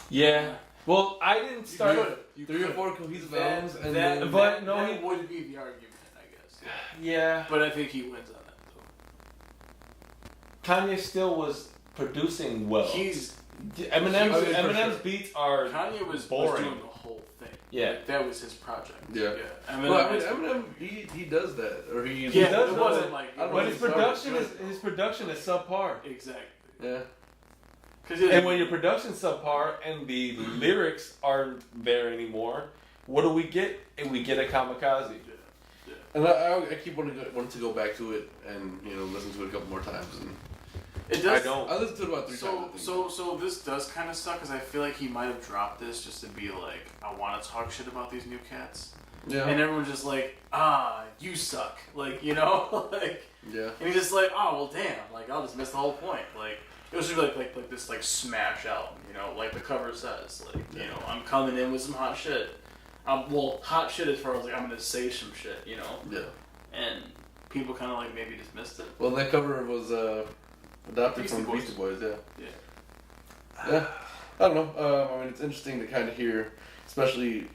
Yeah. Well, I didn't start... You 3 or could. 4 cohesive That- albums, and that- then but no, that he- would be the argument, I guess. Yeah. But I think he wins on that, Kanye still was producing well. though. He's Eminem's for sure. beats are Kanye was boring. doing the whole thing. Yeah. Like, that was his project. Yeah. Eminem, well, I mean, Eminem, he does that, or he yeah, does it know wasn't that. like. I don't But know. his production is subpar. Exactly. Yeah. And when your production's subpar and the lyrics aren't there anymore, what do we get? And we get a kamikaze. And I keep wanting to go back to it and listen to it a couple more times. And It does. I don't. I listened to it about 3 times. I think. So this does kind of suck because I feel like he might have dropped this just to be like, I want to talk shit about these new cats, Yeah. and everyone's just like, you suck, like like, Yeah. and he's just like, oh well, damn, like I'll just miss the whole point, like. It was just like this like smash album, like the cover says, like I'm coming in with some hot shit. Hot shit as far as like I'm gonna say some shit, Yeah. and people kind of like maybe just missed it. Well, that cover was adopted Beastie from Boys. Beastie Boys. Yeah. Yeah. Yeah. I don't know. I mean, it's interesting to kind of hear, especially.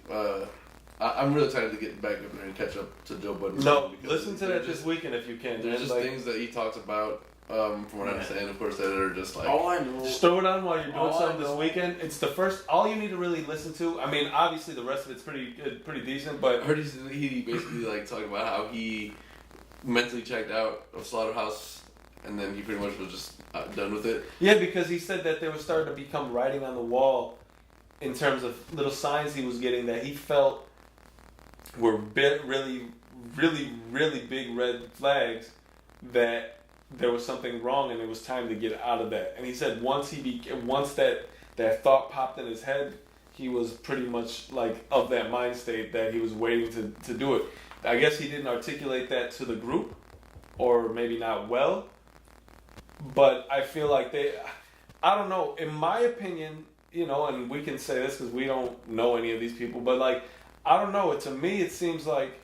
I'm really excited to get back up there and catch up to Joe Budden's No, song because listen to they're that just- this weekend if you can. There's man. just things that he talks about, from what I understand, of course, that are just like. All I know. Just throw it on while you're doing All I something this know- weekend. It's the first. All you need to really listen to. I mean, obviously the rest of it's pretty good, pretty decent. I But heard he basically like talking about how he mentally checked out of Slaughterhouse, and then he pretty much was just done with it. yeah, because he said that there was starting to become writing on the wall, in terms of little signs he was getting that he felt were really, really, really big red flags that there was something wrong and it was time to get out of that. And he said once that thought popped in his head, he was pretty much like of that mind state that he was waiting to do it. I guess he didn't articulate that to the group, or maybe not well, but I feel like I don't know, in my opinion, and we can say this because we don't know any of these people, but like, I don't know, to me it seems like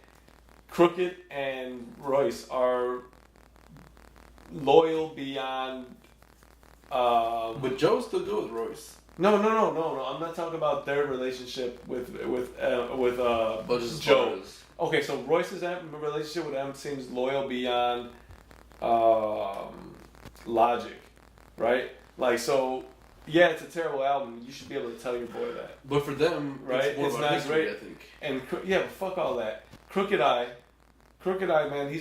Crooked and Royce are loyal beyond. But Joe's still good with Royce. No. I'm not talking about their relationship with But just Joe. Okay, so Royce's relationship with M seems loyal beyond logic, right? Like, so yeah, it's a terrible album. You should be able to tell your boy that. But for them, Right? it's more It's about not history, great. I think. And yeah, but fuck all that. Crooked Eye, man.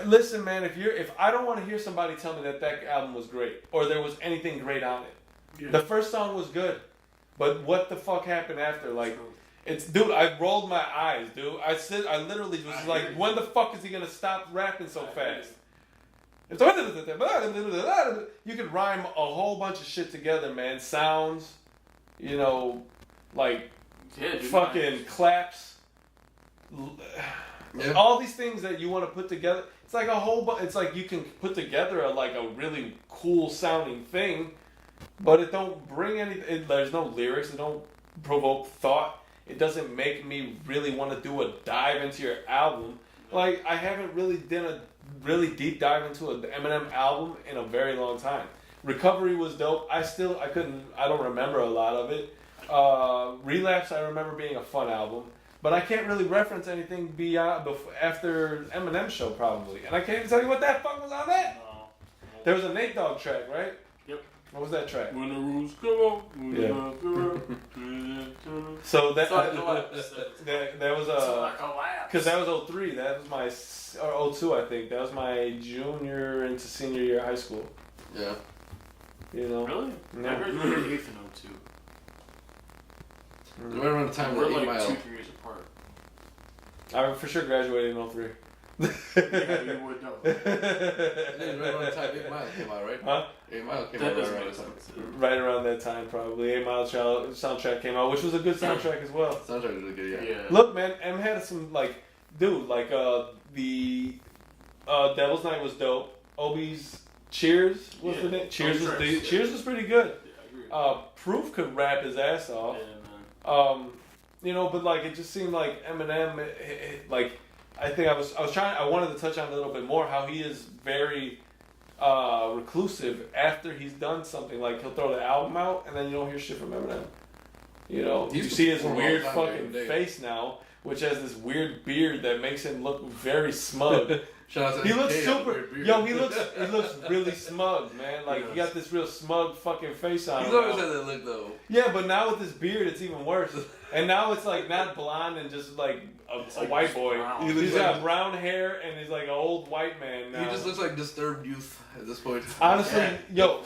Listen, man. If I don't want to hear somebody tell me that album was great or there was anything great on it, Yeah. the first song was good, but what the fuck happened after? Like, dude, I rolled my eyes, dude. I literally was like, when the fuck is he gonna stop rapping so fast? You could rhyme a whole bunch of shit together, man. Sounds, like fucking claps. Yeah. All these things that you want to put together. It's like it's like you can put together a really cool sounding thing, but it don't bring any. There's no lyrics. It don't provoke thought. it doesn't make me really want to do a dive into your album. Like, I haven't really done a really deep dive into an Eminem album in a very long time. Recovery was dope. I don't remember a lot of it. Relapse, I remember being a fun album. But I can't really reference anything after Eminem show, probably. And I can't even tell you what that fuck was on that. No. There was a Nate Dogg track, right? Yep. What was that track? When the rules come out. So that was because that was 03. That was my or 02, I think. That was my junior into senior year of high school. Yeah. You know. Really? Yeah. I graduated 8th in 02. Right around the time we're of 8 like Mile. 2-3 years apart. I for sure graduated in 03. Yeah, you would know. Right around the time 8 Mile came out, right? Huh? 8 Mile came That out doesn't right around make the time. sense. Right around that time, probably. 8 Mile soundtrack came out, which was a good soundtrack as well. Soundtrack was really good, yeah. Look, man, M had some the Devil's Night was dope. Obi's Cheers was the name. Cheers was pretty good. Proof could rap his ass off. Yeah, man. But like it just seemed like Eminem, like I think I wanted to touch on a little bit more how he is very reclusive after he's done something. Like he'll throw the album out and then you don't hear shit from Eminem. You see his weird fucking face now, which has this weird beard that makes him look very smug. He looks super. Yo, he looks really smug, man. Like he got this real smug fucking face on him. He's always had that look though. Yeah, but now with this beard, it's even worse. And now it's like not blonde and just like a white boy. Brown. He's got brown hair and he's like an old white man now. He just looks like disturbed youth at this point. Honestly, Yeah.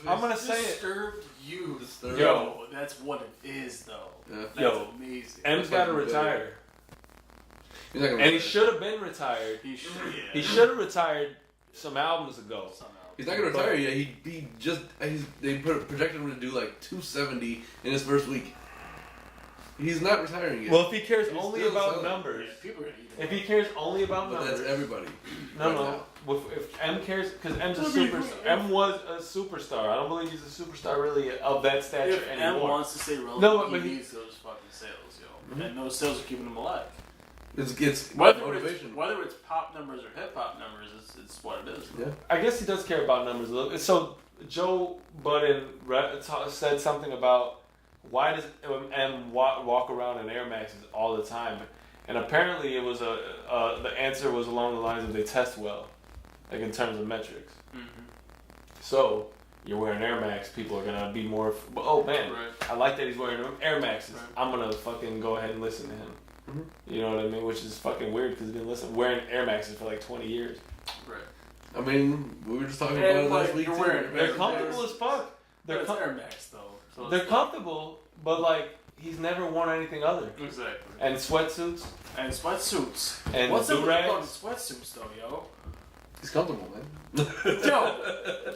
I'm gonna say it. Disturbed youth. Yo, that's what it is though. Yeah. That's amazing. M's got to retire. And he should have been retired. He should have retired some albums ago. He's not gonna retire yet. They projected him to do like 270 in his first week. He's not retiring yet. Well, if he cares only about numbers, if he cares only about numbers, that's everybody. No. If M cares, because M was a superstar. I don't believe he's a superstar really of that stature if anymore. M wants to stay relevant, he needs those fucking sales, yo. Mm-hmm. And those sales are keeping him alive. It's motivation. Whether it's pop numbers or hip hop numbers, it's what it is. Yeah. I guess he does care about numbers a little. So Joe Budden said something about why does M walk around in Air Maxes all the time, and apparently it was the answer was along the lines of they test well, like in terms of metrics. Mm-hmm. So you're wearing Air Max, people are gonna be more. Oh man, right. I like that he's wearing Air Maxes. Right. I'm gonna fucking go ahead and listen to him. Mm-hmm. You know what I mean? Which is fucking weird because he's been wearing Air Maxes for like 20 years. Right. I mean, we were just talking about it last week too. They're comfortable as fuck. They're Air Max though. So they're comfortable, but like he's never worn anything other. Exactly. And sweatsuits. And What's up with sweatsuits though, yo? He's comfortable, man. Yo,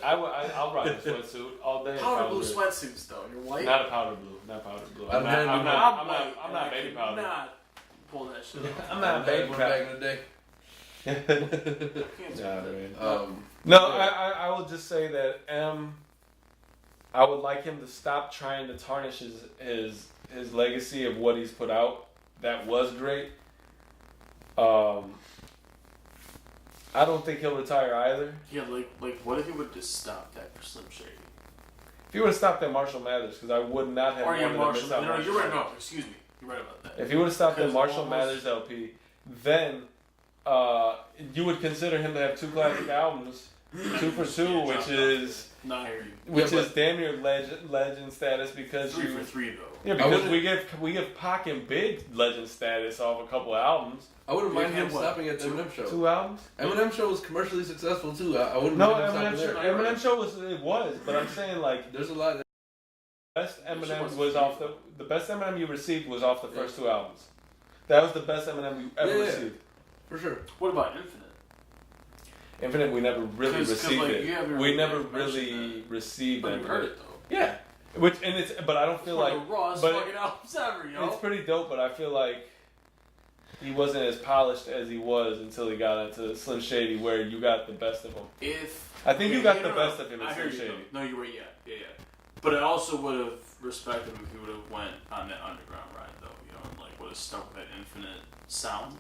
I'll rock a sweatsuit all day. Powder blue sweatsuits though. You're white. Not a powder blue. Not powder blue. I'm not baby powder. Pull that shit I'm not baby powder. Back in the day. I will just say that I would like him to stop trying to tarnish his legacy of what he's put out. That was great. I don't think he'll retire either. Yeah, like what if he would just stop that for Slim Shady? If he would have stopped at Marshall Mathers, because I would not have wanted to miss out. No, you're right. No, excuse me. You're right about that. If he would have stopped at Marshall Mathers LP, then you would consider him to have 2 classic albums, 2 for 2, which is damn near legend status because 3 for 3 though. Yeah, because we give Pac and Big legend status off a couple of albums. I wouldn't mind him stopping at the Eminem show. 2 albums. Eminem show was commercially successful too. I wouldn't. No, Eminem show was, but I'm saying like there's a lot. Best Eminem was off the best Eminem you received was off the first 2 albums. That was the best Eminem you ever received. For sure. What about Infinite? Infinite, we never really received it. We never really received it. But you heard it though. Yeah. But I don't feel like. One of the rawest fucking albums ever, yo. It's pretty dope, but I feel like he wasn't as polished as he was until he got into Slim Shady, where you got the best of him. I think you got the best of him in Slim Shady. No, you were, yeah. But I also would have respected him if he would have went on that underground ride, though. You know, would have stuck with that Infinite sound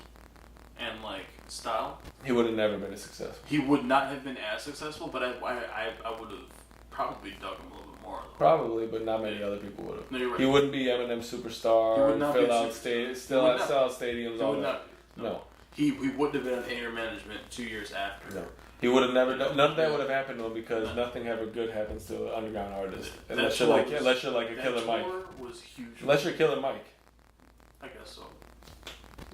and like style, he would have never been as successful. he would not have been as successful. But I would have probably dug him a little bit more. Though. Probably, but not many other people would have. No, you're right. He wouldn't be Eminem superstar. He would not be fill a out superstar. sell out stadiums. He All would that. not. No. He wouldn't have been on air management 2 years after. No. He would have never done. None of that would have happened to him because nothing ever good happens to an underground artist unless you're like a Killer Mike. Was huge. Unless you're Killer Mike. I guess so.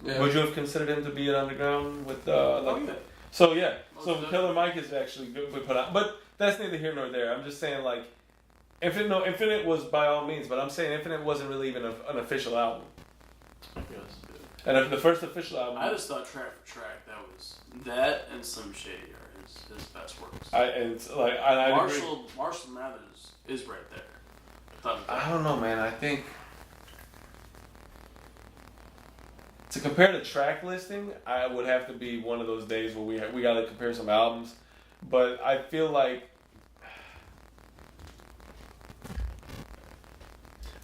Yeah. Would you have considered him to be an underground with Oh, yeah. So yeah, so definitely. Killer Mike is actually good we put out, but that's neither here nor there. I'm just saying like, Infinite was by all means, but I'm saying Infinite wasn't really even an official album. I guess. And if the first official album, I just thought track for track that and Slim Shady are his best works. Marshall Mathers is right there. I don't know, man. I think to compare the track listing, I would have to be one of those days where we got to compare some albums. But I feel like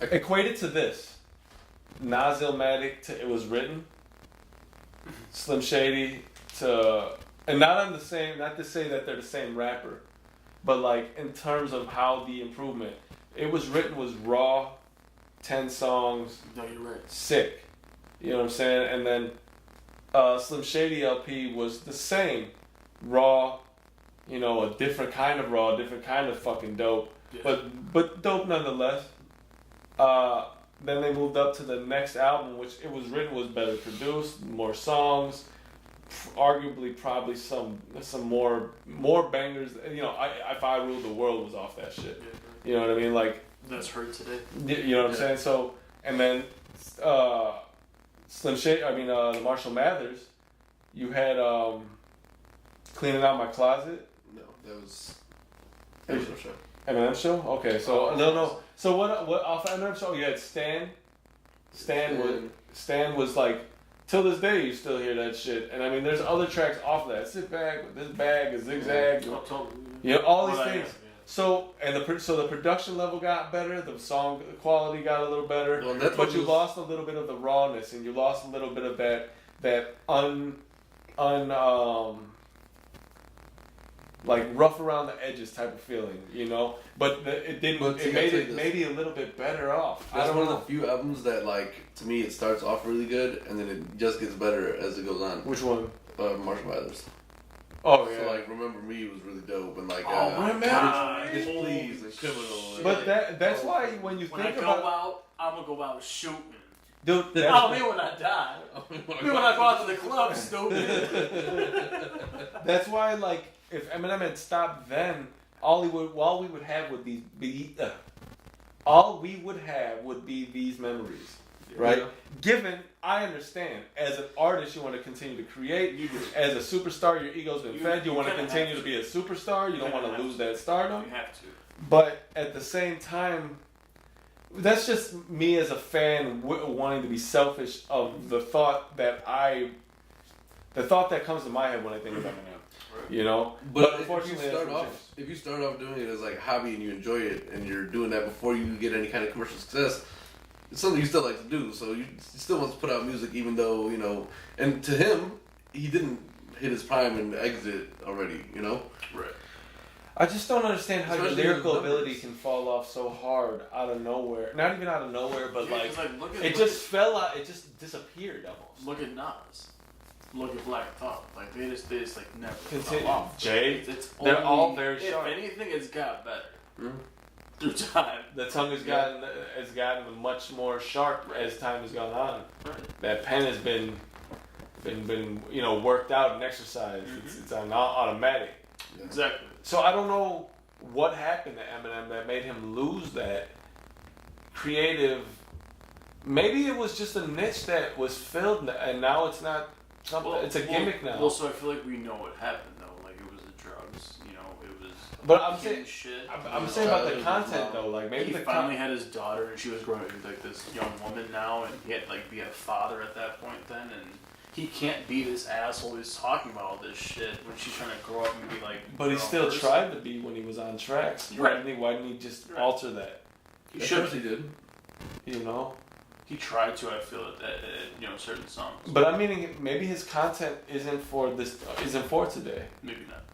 equated to this: Nas-Illmatic to It Was Written, Slim Shady to, and not to say that they're the same rapper, but like in terms of how the improvement. It Was Written was raw, 10 songs. No, you're right. Sick. You know what I'm saying? And then Slim Shady LP was the same. Raw, a different kind of raw, different kind of fucking dope. Yeah. But dope nonetheless. Then they moved up to the next album, which It Was Written was better produced, more songs, arguably probably some more bangers. If I Ruled the World was off that shit. Yeah. You know what I mean? Like that's heard today. You know what I'm saying? So, and then Slim Shady, the Marshall Mathers, you had Cleaning Out My Closet. No, that was Eminem Show. Eminem Show? Okay, so no. So what off Eminem Show? You had Stan. Stan was like, till this day you still hear that shit. And I mean, there's other tracks off of that. Sit Back with This Bag, a Zigzag. All these things. So the production level got better, the song quality got a little better, but you lost a little bit of the rawness, and you lost a little bit of that like rough around the edges type of feeling, But it didn't. But it made it maybe a little bit better off. That's one of the few albums that, like, to me, it starts off really good and then it just gets better as it goes on. Which one? Marshall Mathers. Oh yeah. So like, Remember Me was really dope, and like, Remember Please, and Criminal. But that's why when you when think I about go out, I'm gonna go out shooting. Dude, I don't mean when I die. I mean when I go out to the club, stupid. That's why, like, if Eminem had stopped then, all we would have would be these memories, right? Yeah. Given, I understand, as an artist, you want to continue to create. As a superstar, your ego's been fed. You want to continue to be a superstar. You don't want to lose that stardom. You have to. But at the same time, that's just me as a fan wanting to be selfish of the thought that comes to my head when I think of Eminem. But unfortunately, if you start off doing it as like a hobby and you enjoy it and you're doing that before you get any kind of commercial success, it's something you still like to do. So you still want to put out music, even though And to him, he didn't hit his prime and exit already. Right. I just don't understand how your lyrical ability can fall off so hard out of nowhere. Not even out of nowhere, but it just disappeared almost. Look at Nas. Look at Black Thought. Like they just like never continue. fell off. Jay, They're all very sharp. If anything, it's got better Mm-hmm. through time. The tongue has gotten much more sharp as time has gone on. Right. That pen has been worked out and exercised. Mm-hmm. It's on automatic. Yeah. Exactly. So I don't know what happened to Eminem that made him lose that creative. Maybe it was just a niche that was filled, and now it's not something. It's a gimmick now. Well, so I feel like we know what happened though. Like it was the drugs, it was. But I'm saying shit. I'm saying about the content though. Like maybe he finally had his daughter, and she was growing up like this young woman now, and he had to be a father at that point then, and. He can't be this asshole who's talking about all this shit when she's trying to grow up and be like. But he still tried to be when he was on tracks. Right. Why didn't he just alter that? He should. He did. He tried to. I feel at certain songs. But I mean, maybe his content isn't for today. Maybe not.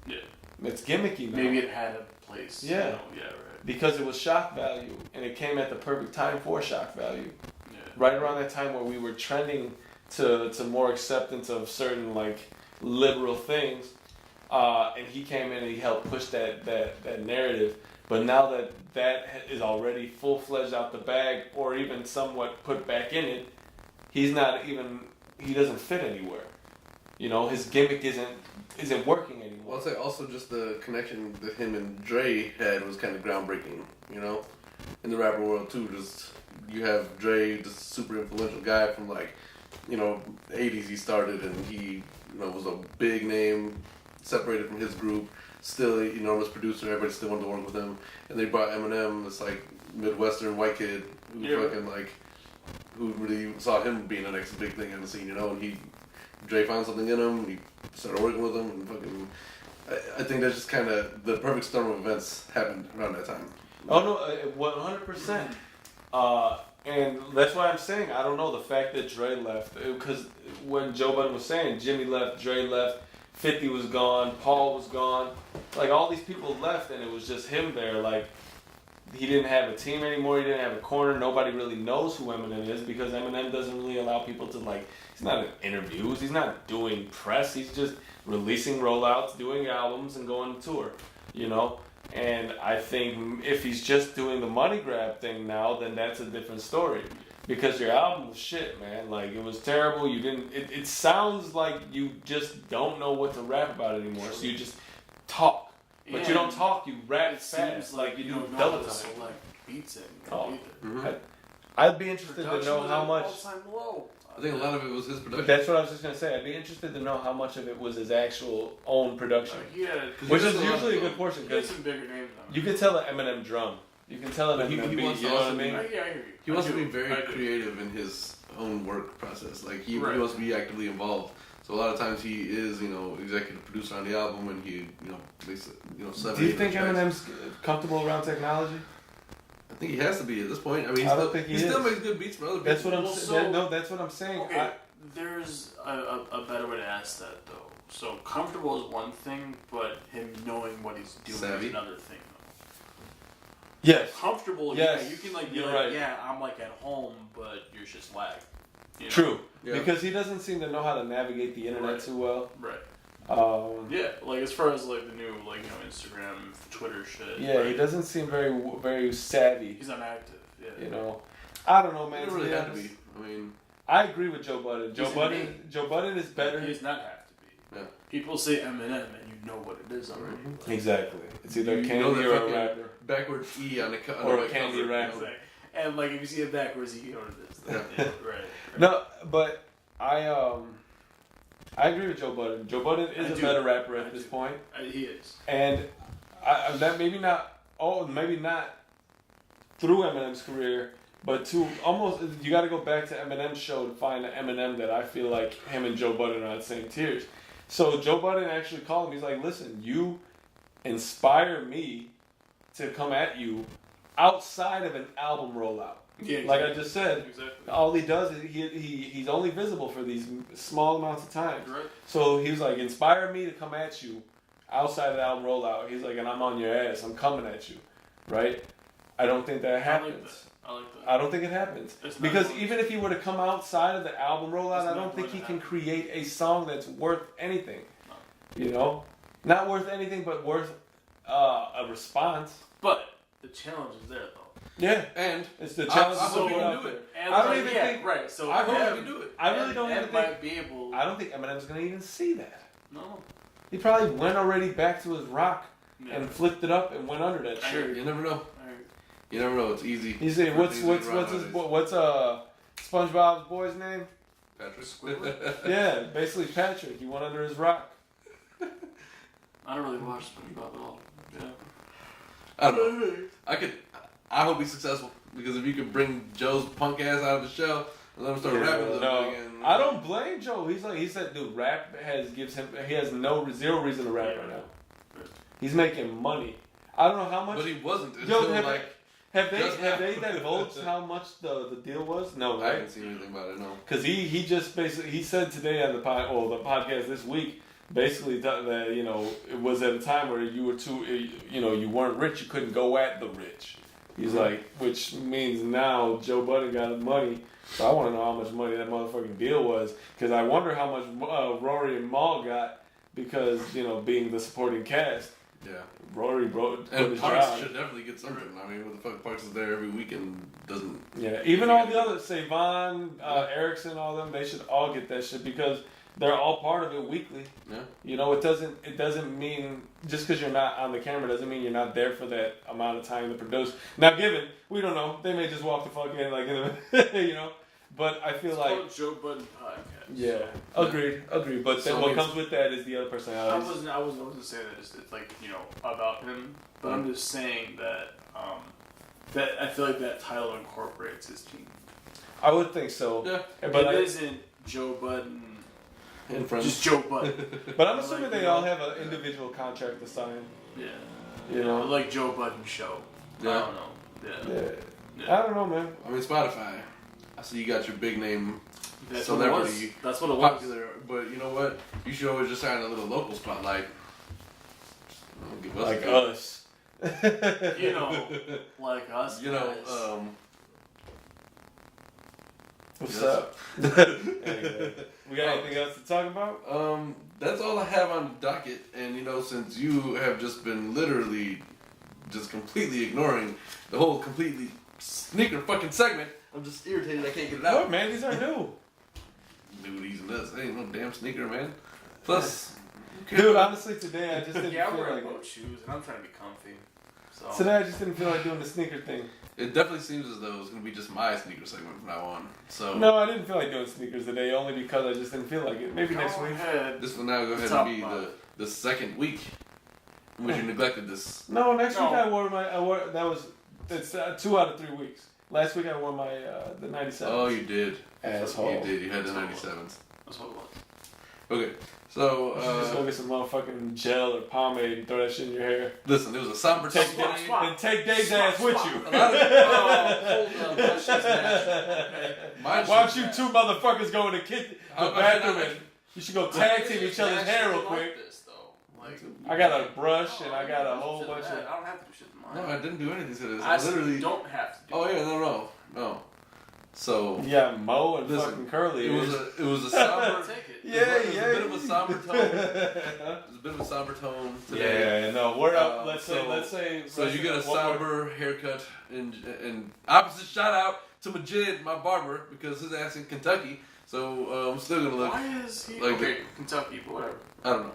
Yeah. It's gimmicky now. Maybe it had a place. Yeah. Yeah. Right. Because it was shock value, and it came at the perfect time for shock value. Yeah. Right around that time where we were trending to more acceptance of certain like liberal things, and he came in and he helped push that narrative. But now that is already full-fledged out the bag, or even somewhat put back in it, he doesn't fit anywhere. His gimmick isn't working anymore. Well, I'd say also just the connection that him and Dre had was kind of groundbreaking, in the rapper world too. Just, you have Dre, this super influential guy from 80s he started, and he, was a big name, separated from his group. Still an enormous producer, everybody still wanted to work with him. And they brought Eminem, this Midwestern white kid who really saw him being the next big thing on the scene, and Dre found something in him, he started working with him, and I think that's just kind of the perfect storm of events happened around that time. Oh no, 100%. And that's why I'm saying, I don't know, the fact that Dre left, because when Joe Budden was saying, Jimmy left, Dre left, 50 was gone, Paul was gone, all these people left, and it was just him there. He didn't have a team anymore, he didn't have a corner, nobody really knows who Eminem is, because Eminem doesn't really allow people to he's not in interviews, he's not doing press, he's just releasing rollouts, doing albums, and going to tour, And I think if he's just doing the money grab thing now, then that's a different story. Because your album was shit, man. It was terrible. It sounds like you just don't know what to rap about anymore. So you just talk. But you don't talk, you rap fast. Seems like you you do don't know double how to time. select beats in Oh. either. Mm-hmm. I'd be interested to know how much. All-time low. I think a lot of it was his production. That's what I was just going to say. I'd be interested to know how much of it was his actual own production. Which is usually a good portion. He had some bigger names on it. You can tell an Eminem drum. You can tell an He Eminem beat. wants You to know what I also mean? Yeah, I hear you. He wants to I be do. very I do. creative in his own work process. He Right. wants to be actively involved. So a lot of times he is, executive producer on the album, and he, makes, 7, Do you 8 think tracks. Eminem's comfortable around technology? I think he has to be at this point. I mean, I don't think he still is. makes good beats for other people. That's what I'm Well, saying. so- That's what I'm saying. Okay, there's a better way to ask that, though. So, comfortable is one thing, but him knowing what he's doing Savvy. Uh, is another thing, though. Yes. Comfortable, Yes, yeah, you can, be you're like, right. yeah, I'm, at home, but you're just lag. True. Yeah. Because he doesn't seem to know how to navigate the internet Right. too well. Right. Yeah, Yeah, as far as, the new, Instagram, Twitter shit. he doesn't seem very savvy. He's inactive, yeah. I don't know, He man. don't really be have to honest. be. I mean, I agree with Joe Budden. He's Joe Budden is better. He does not have to be. Yeah. People say Eminem, and you know what it is already. Exactly. It's either You candy know that or a fucking rapper. backwards E on the on Or the a candy cover, rapper. Exactly. And if you see it backwards, you know what it is. Yeah. Right. No, but I agree with Joe Budden. Joe Budden is I a do. better rapper I at this do. point. He is. And that maybe not through Eminem's career, but to almost, you got to go back to Eminem's show to find the Eminem that I feel like him and Joe Budden are on the same tiers. So Joe Budden actually called him. He's like, listen, you inspire me to come at you outside of an album rollout. Yeah, Like I just said, Exactly. all he does is he's only visible for these small amounts of time. Right. So he was like, inspire me to come at you outside of the album rollout. He's like, and I'm on your ass. I'm coming at you. Right? I don't think that happens. I like that. I don't think it happens. It's not Because going even if he were to come outside of the album rollout, It's I not don't think going he to can happen. create a song that's worth anything. No. Not worth anything, but worth a response. But the challenge is there, though. Yeah. And It's the I challenge hope to he put can out do there. it. And I don't even think- right. So I hope Em- he can do it. I really don't Em even might think. be able. I don't think Eminem's gonna even see that. No. He probably went already back to his rock Yeah. and flipped it up and went under that I shit. agree. you never know. Alright. You never know. It's easy. He said, "What's SpongeBob's boy's name?" Patrick? Yeah, basically Patrick. He went under his rock. I don't really watch SpongeBob at all. Yeah. I don't know. I hope he's successful, because if you could bring Joe's punk ass out of the show and let him start rapping a little No, bit again. I don't blame Joe. He said, dude, rap he has zero reason to rap right now. He's making money. I don't know how much. But he wasn't Yo, until have- like Have they divulged how much the deal was? No, I right? haven't seen anything about it. No. Because he just basically he said today on the podcast this week basically that it was at a time where you were you weren't rich, you couldn't go at the rich. He's like, which means now Joe Budden got money. So I want to know how much money that motherfucking deal was, because I wonder how much Rory and Maul got because being the supporting cast. Yeah. Rory broke and his Parks job. should definitely get something. I mean, what the fuck, Parks is there every week and doesn't. Yeah, even all the others, say Vaughn, Erickson, all them, they should all get that shit because they're all part of it weekly. Yeah. It doesn't mean just because you're not on the camera doesn't mean you're not there for that amount of time to produce. Now, given we don't know, they may just walk the fuck in like But I feel it's like called Joe Budden podcast. Yeah, agreed. But So what comes with that is the other personalities. I wasn't going to say that it's like about him, but I'm just saying that that I feel like that title incorporates his team. I would think so. Yeah. But it isn't Joe Budden. And friends. Just Joe Budden. But I'm assuming they all have an individual contract to sign. Yeah. Like Joe Budden show. Yeah. I don't know. Yeah. I don't know, man. I mean, Spotify. I see you got your big name That's celebrity. That's what it was. Popular, but you know what? You should always just sign a little local spotlight. Give us Like a- us. Like us. You know, guys. What's yes. up? Anyway, we got anything else to talk about? That's all I have on the docket. And since you have just been literally just completely ignoring the whole completely sneaker fucking segment, I'm just irritated I can't get it out. What, man? These are new. Dude, and this. Ain't no damn sneaker, man. Plus, Dude, honestly, today I just didn't I feel wear like boat shoes, and I'm trying to be comfy. So Today I just didn't feel like doing the sneaker thing. it definitely seems as though it's going to be just my sneaker segment from now on. So No, I didn't feel like doing sneakers today, only because I just didn't feel like it. Maybe next Go week. ahead. this will now go ahead Talk and be about the second week in which you neglected this. No, next week No. it's 2 out of 3 weeks. Last week I wore my the 97. Oh, you did. Asshole. You did. You had the That's 97s. That's what it was. Okay, so just go get some motherfucking gel or pomade and throw that shit in your hair. listen, it was a somber Take Tuesday. and take Dave's ass with you. A lot of, hold on, my shit's natural. Okay? My Why shit's don't you natural. two motherfuckers go in the kitchen, the bathroom, and you should go tag team each other's hair real quick. I got a brush and I got a whole bunch of. I don't have to do shit to No, mine. I didn't do anything to this. I literally. don't have to do Oh yeah, no. So Yeah, Mo and Listen, fucking Curly. it was a somber. Take it. Yeah, it was yeah. a bit of a somber tone. It was a bit of a somber tone today. Yeah, no. Word up. Let's so say. So you get a one more- somber haircut, and opposite shout out to Majid, my barber, because his ass in Kentucky. So I'm still gonna look. Why is he like okay? Kentucky, but whatever. I don't know.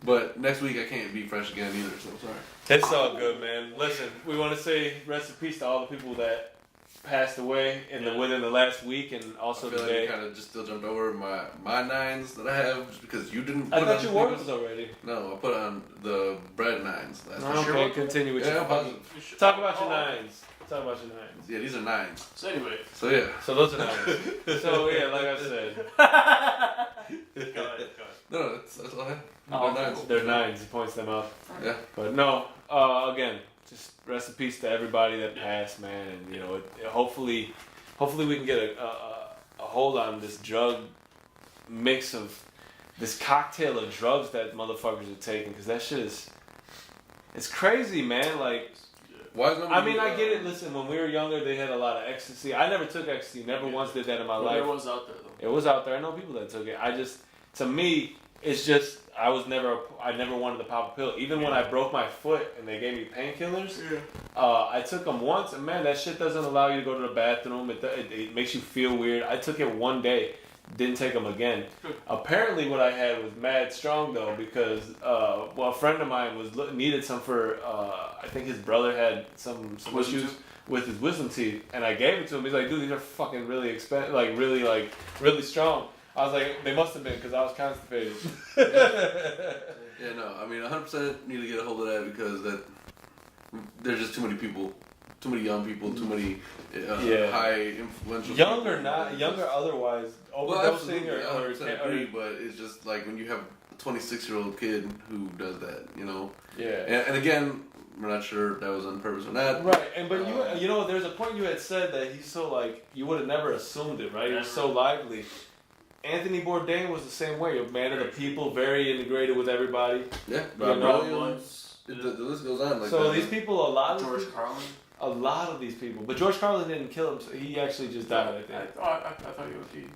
But next week I can't be fresh again either. So I'm sorry. It's all good, man. Listen, we want to say rest in peace to all the people that passed away within the last week and also I feel today. like you kind of just still jumped over my nines that I have just because you didn't. I put thought on you wore sneakers. those already. No, I put on the bread nines last Okay, time. sure? continue with Yeah, your I'm fucking. positive. Talk about your nines. Talk about your nines. Yeah, these are nines. So anyway, So yeah. So those are nines. So yeah, like I said, go ahead. No, that's all I have. Oh, They're nines. they're nines. He points them out. Yeah. But no, again, just rest in peace to everybody that passed, man. And hopefully we can get a hold on this drug mix of this cocktail of drugs that motherfuckers are taking, because that shit it's crazy, man. Like, Why is nobody? I mean, I get it. Listen, when we were younger, they had a lot of ecstasy. I never took ecstasy. Never once did that in my Well, life. there was out there though. It was out there. I know people that took it. To me, it's just I never wanted to pop a pill. Even when I broke my foot and they gave me painkillers, I took them once, and man, that shit doesn't allow you to go to the bathroom. It makes you feel weird. I took it one day, didn't take them again. Apparently, what I had was mad strong though, because a friend of mine needed some for I think his brother had some issues with his wisdom teeth, and I gave it to him. He's like, dude, these are fucking really expensive, really strong. I was like, they must have been because I was constipated. Yeah, no. I mean, 100% need to get a hold of that because there's just too many people too many young people, too many high influential. Young people. or not, young or otherwise, Well, overdosing absolutely, or 100% agree, but it's just like when you have a 26-year-old kid who does that, you know. Yeah. And again, we're not sure if that was on purpose or not. Right, and but you know, there's a point you had said that he's so like you would have never assumed it, right? He was so lively. Anthony Bourdain was the same way, a man of the people, very integrated with everybody. Yeah, Rob Williams. The list goes on. Like so that. these people, George Carlin. a lot of these people, but George Carlin didn't kill him. So he actually just died. I think. I thought he would be.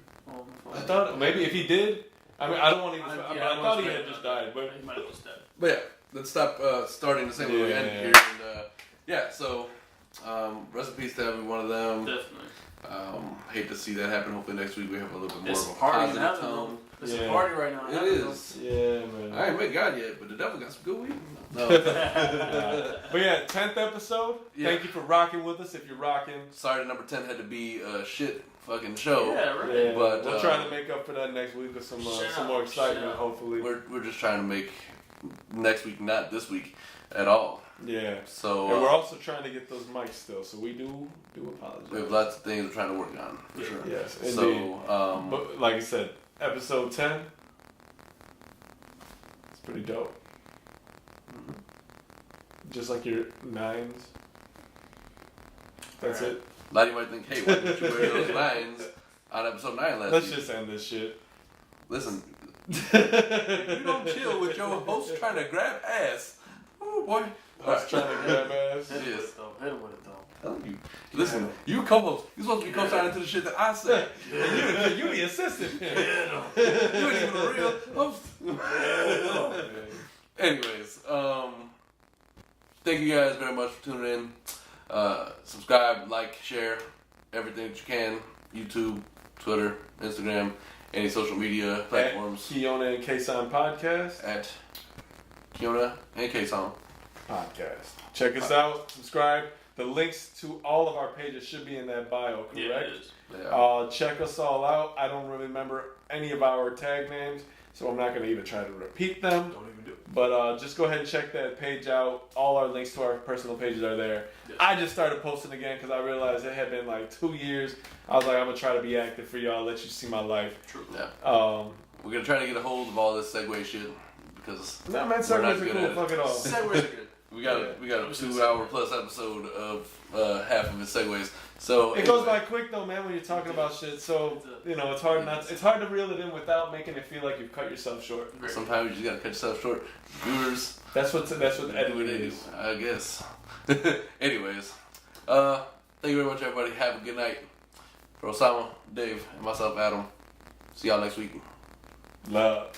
I thought maybe if he did. I mean, I don't want to. I thought he had just died, but he might have just died. But yeah, let's stop starting the same way we ended here. And, so rest in peace to every one of them. Definitely. Hate to see that happen. Hopefully next week we have a little bit more It's of a party positive tone. It's a party right now. It is. Yeah, man. I ain't met God yet, but the devil got some good weed. No. But yeah, 10th episode. Yeah. Thank you for rocking with us. If you're rocking, Sorry, number 10 had to be a shit fucking show. Yeah, right. yeah, But, we'll try to make up for that next week with some more excitement. Hopefully, We're just trying to make next week not this week at all. yeah. So And we're also trying to get those mics still, so we do apologize. we have lots of things we're trying to work on for sure. Yes, indeed. So But like I said, episode 10, it's pretty dope. Just like your 9s. That's it. a lot of you might think, hey, why didn't you wear those lines on episode 9 last Let's week? just end this shit. Listen, if you don't chill with your host trying to grab ass, oh boy. I was trying to grab ass. It is. Hit him with it though. Telling you. Listen, you co-host. You're supposed to be co-signing to the shit that I say. You the assistant. You ain't even a real host. Anyways, thank you guys very much for tuning in. Subscribe, like, share, everything that you can. YouTube, Twitter, Instagram, any social media platforms. At Kiona and Kasson podcast. At Kiona and Kasson Podcast. Check us out. Subscribe. The links to all of our pages should be in that bio, correct? Yeah, it is. Yeah. Check us all out. I don't really remember any of our tag names, so I'm not going to even try to repeat them. Don't even do it. But just go ahead and check that page out. All our links to our personal pages are there. Yes. I just started posting again because I realized it had been like 2 years. I was like, I'm going to try to be active for y'all, let you see my life. True. Yeah. Um, We're going to try to get a hold of all this segue shit because no, man, we're not segues are good cool. at it. Fuck it all. Segues are good. We got a 2-hour plus episode of half of its segues. So It goes by quick though, man, when you're talking about shit. So you know, it's hard to reel it in without making it feel like you've cut yourself short. Sometimes you just gotta cut yourself short. Viewers, That's what editing what they do, is. I guess. Anyways, thank you very much, everybody. Have a good night. For Osama, Dave, and myself, Adam. See y'all next week. Love.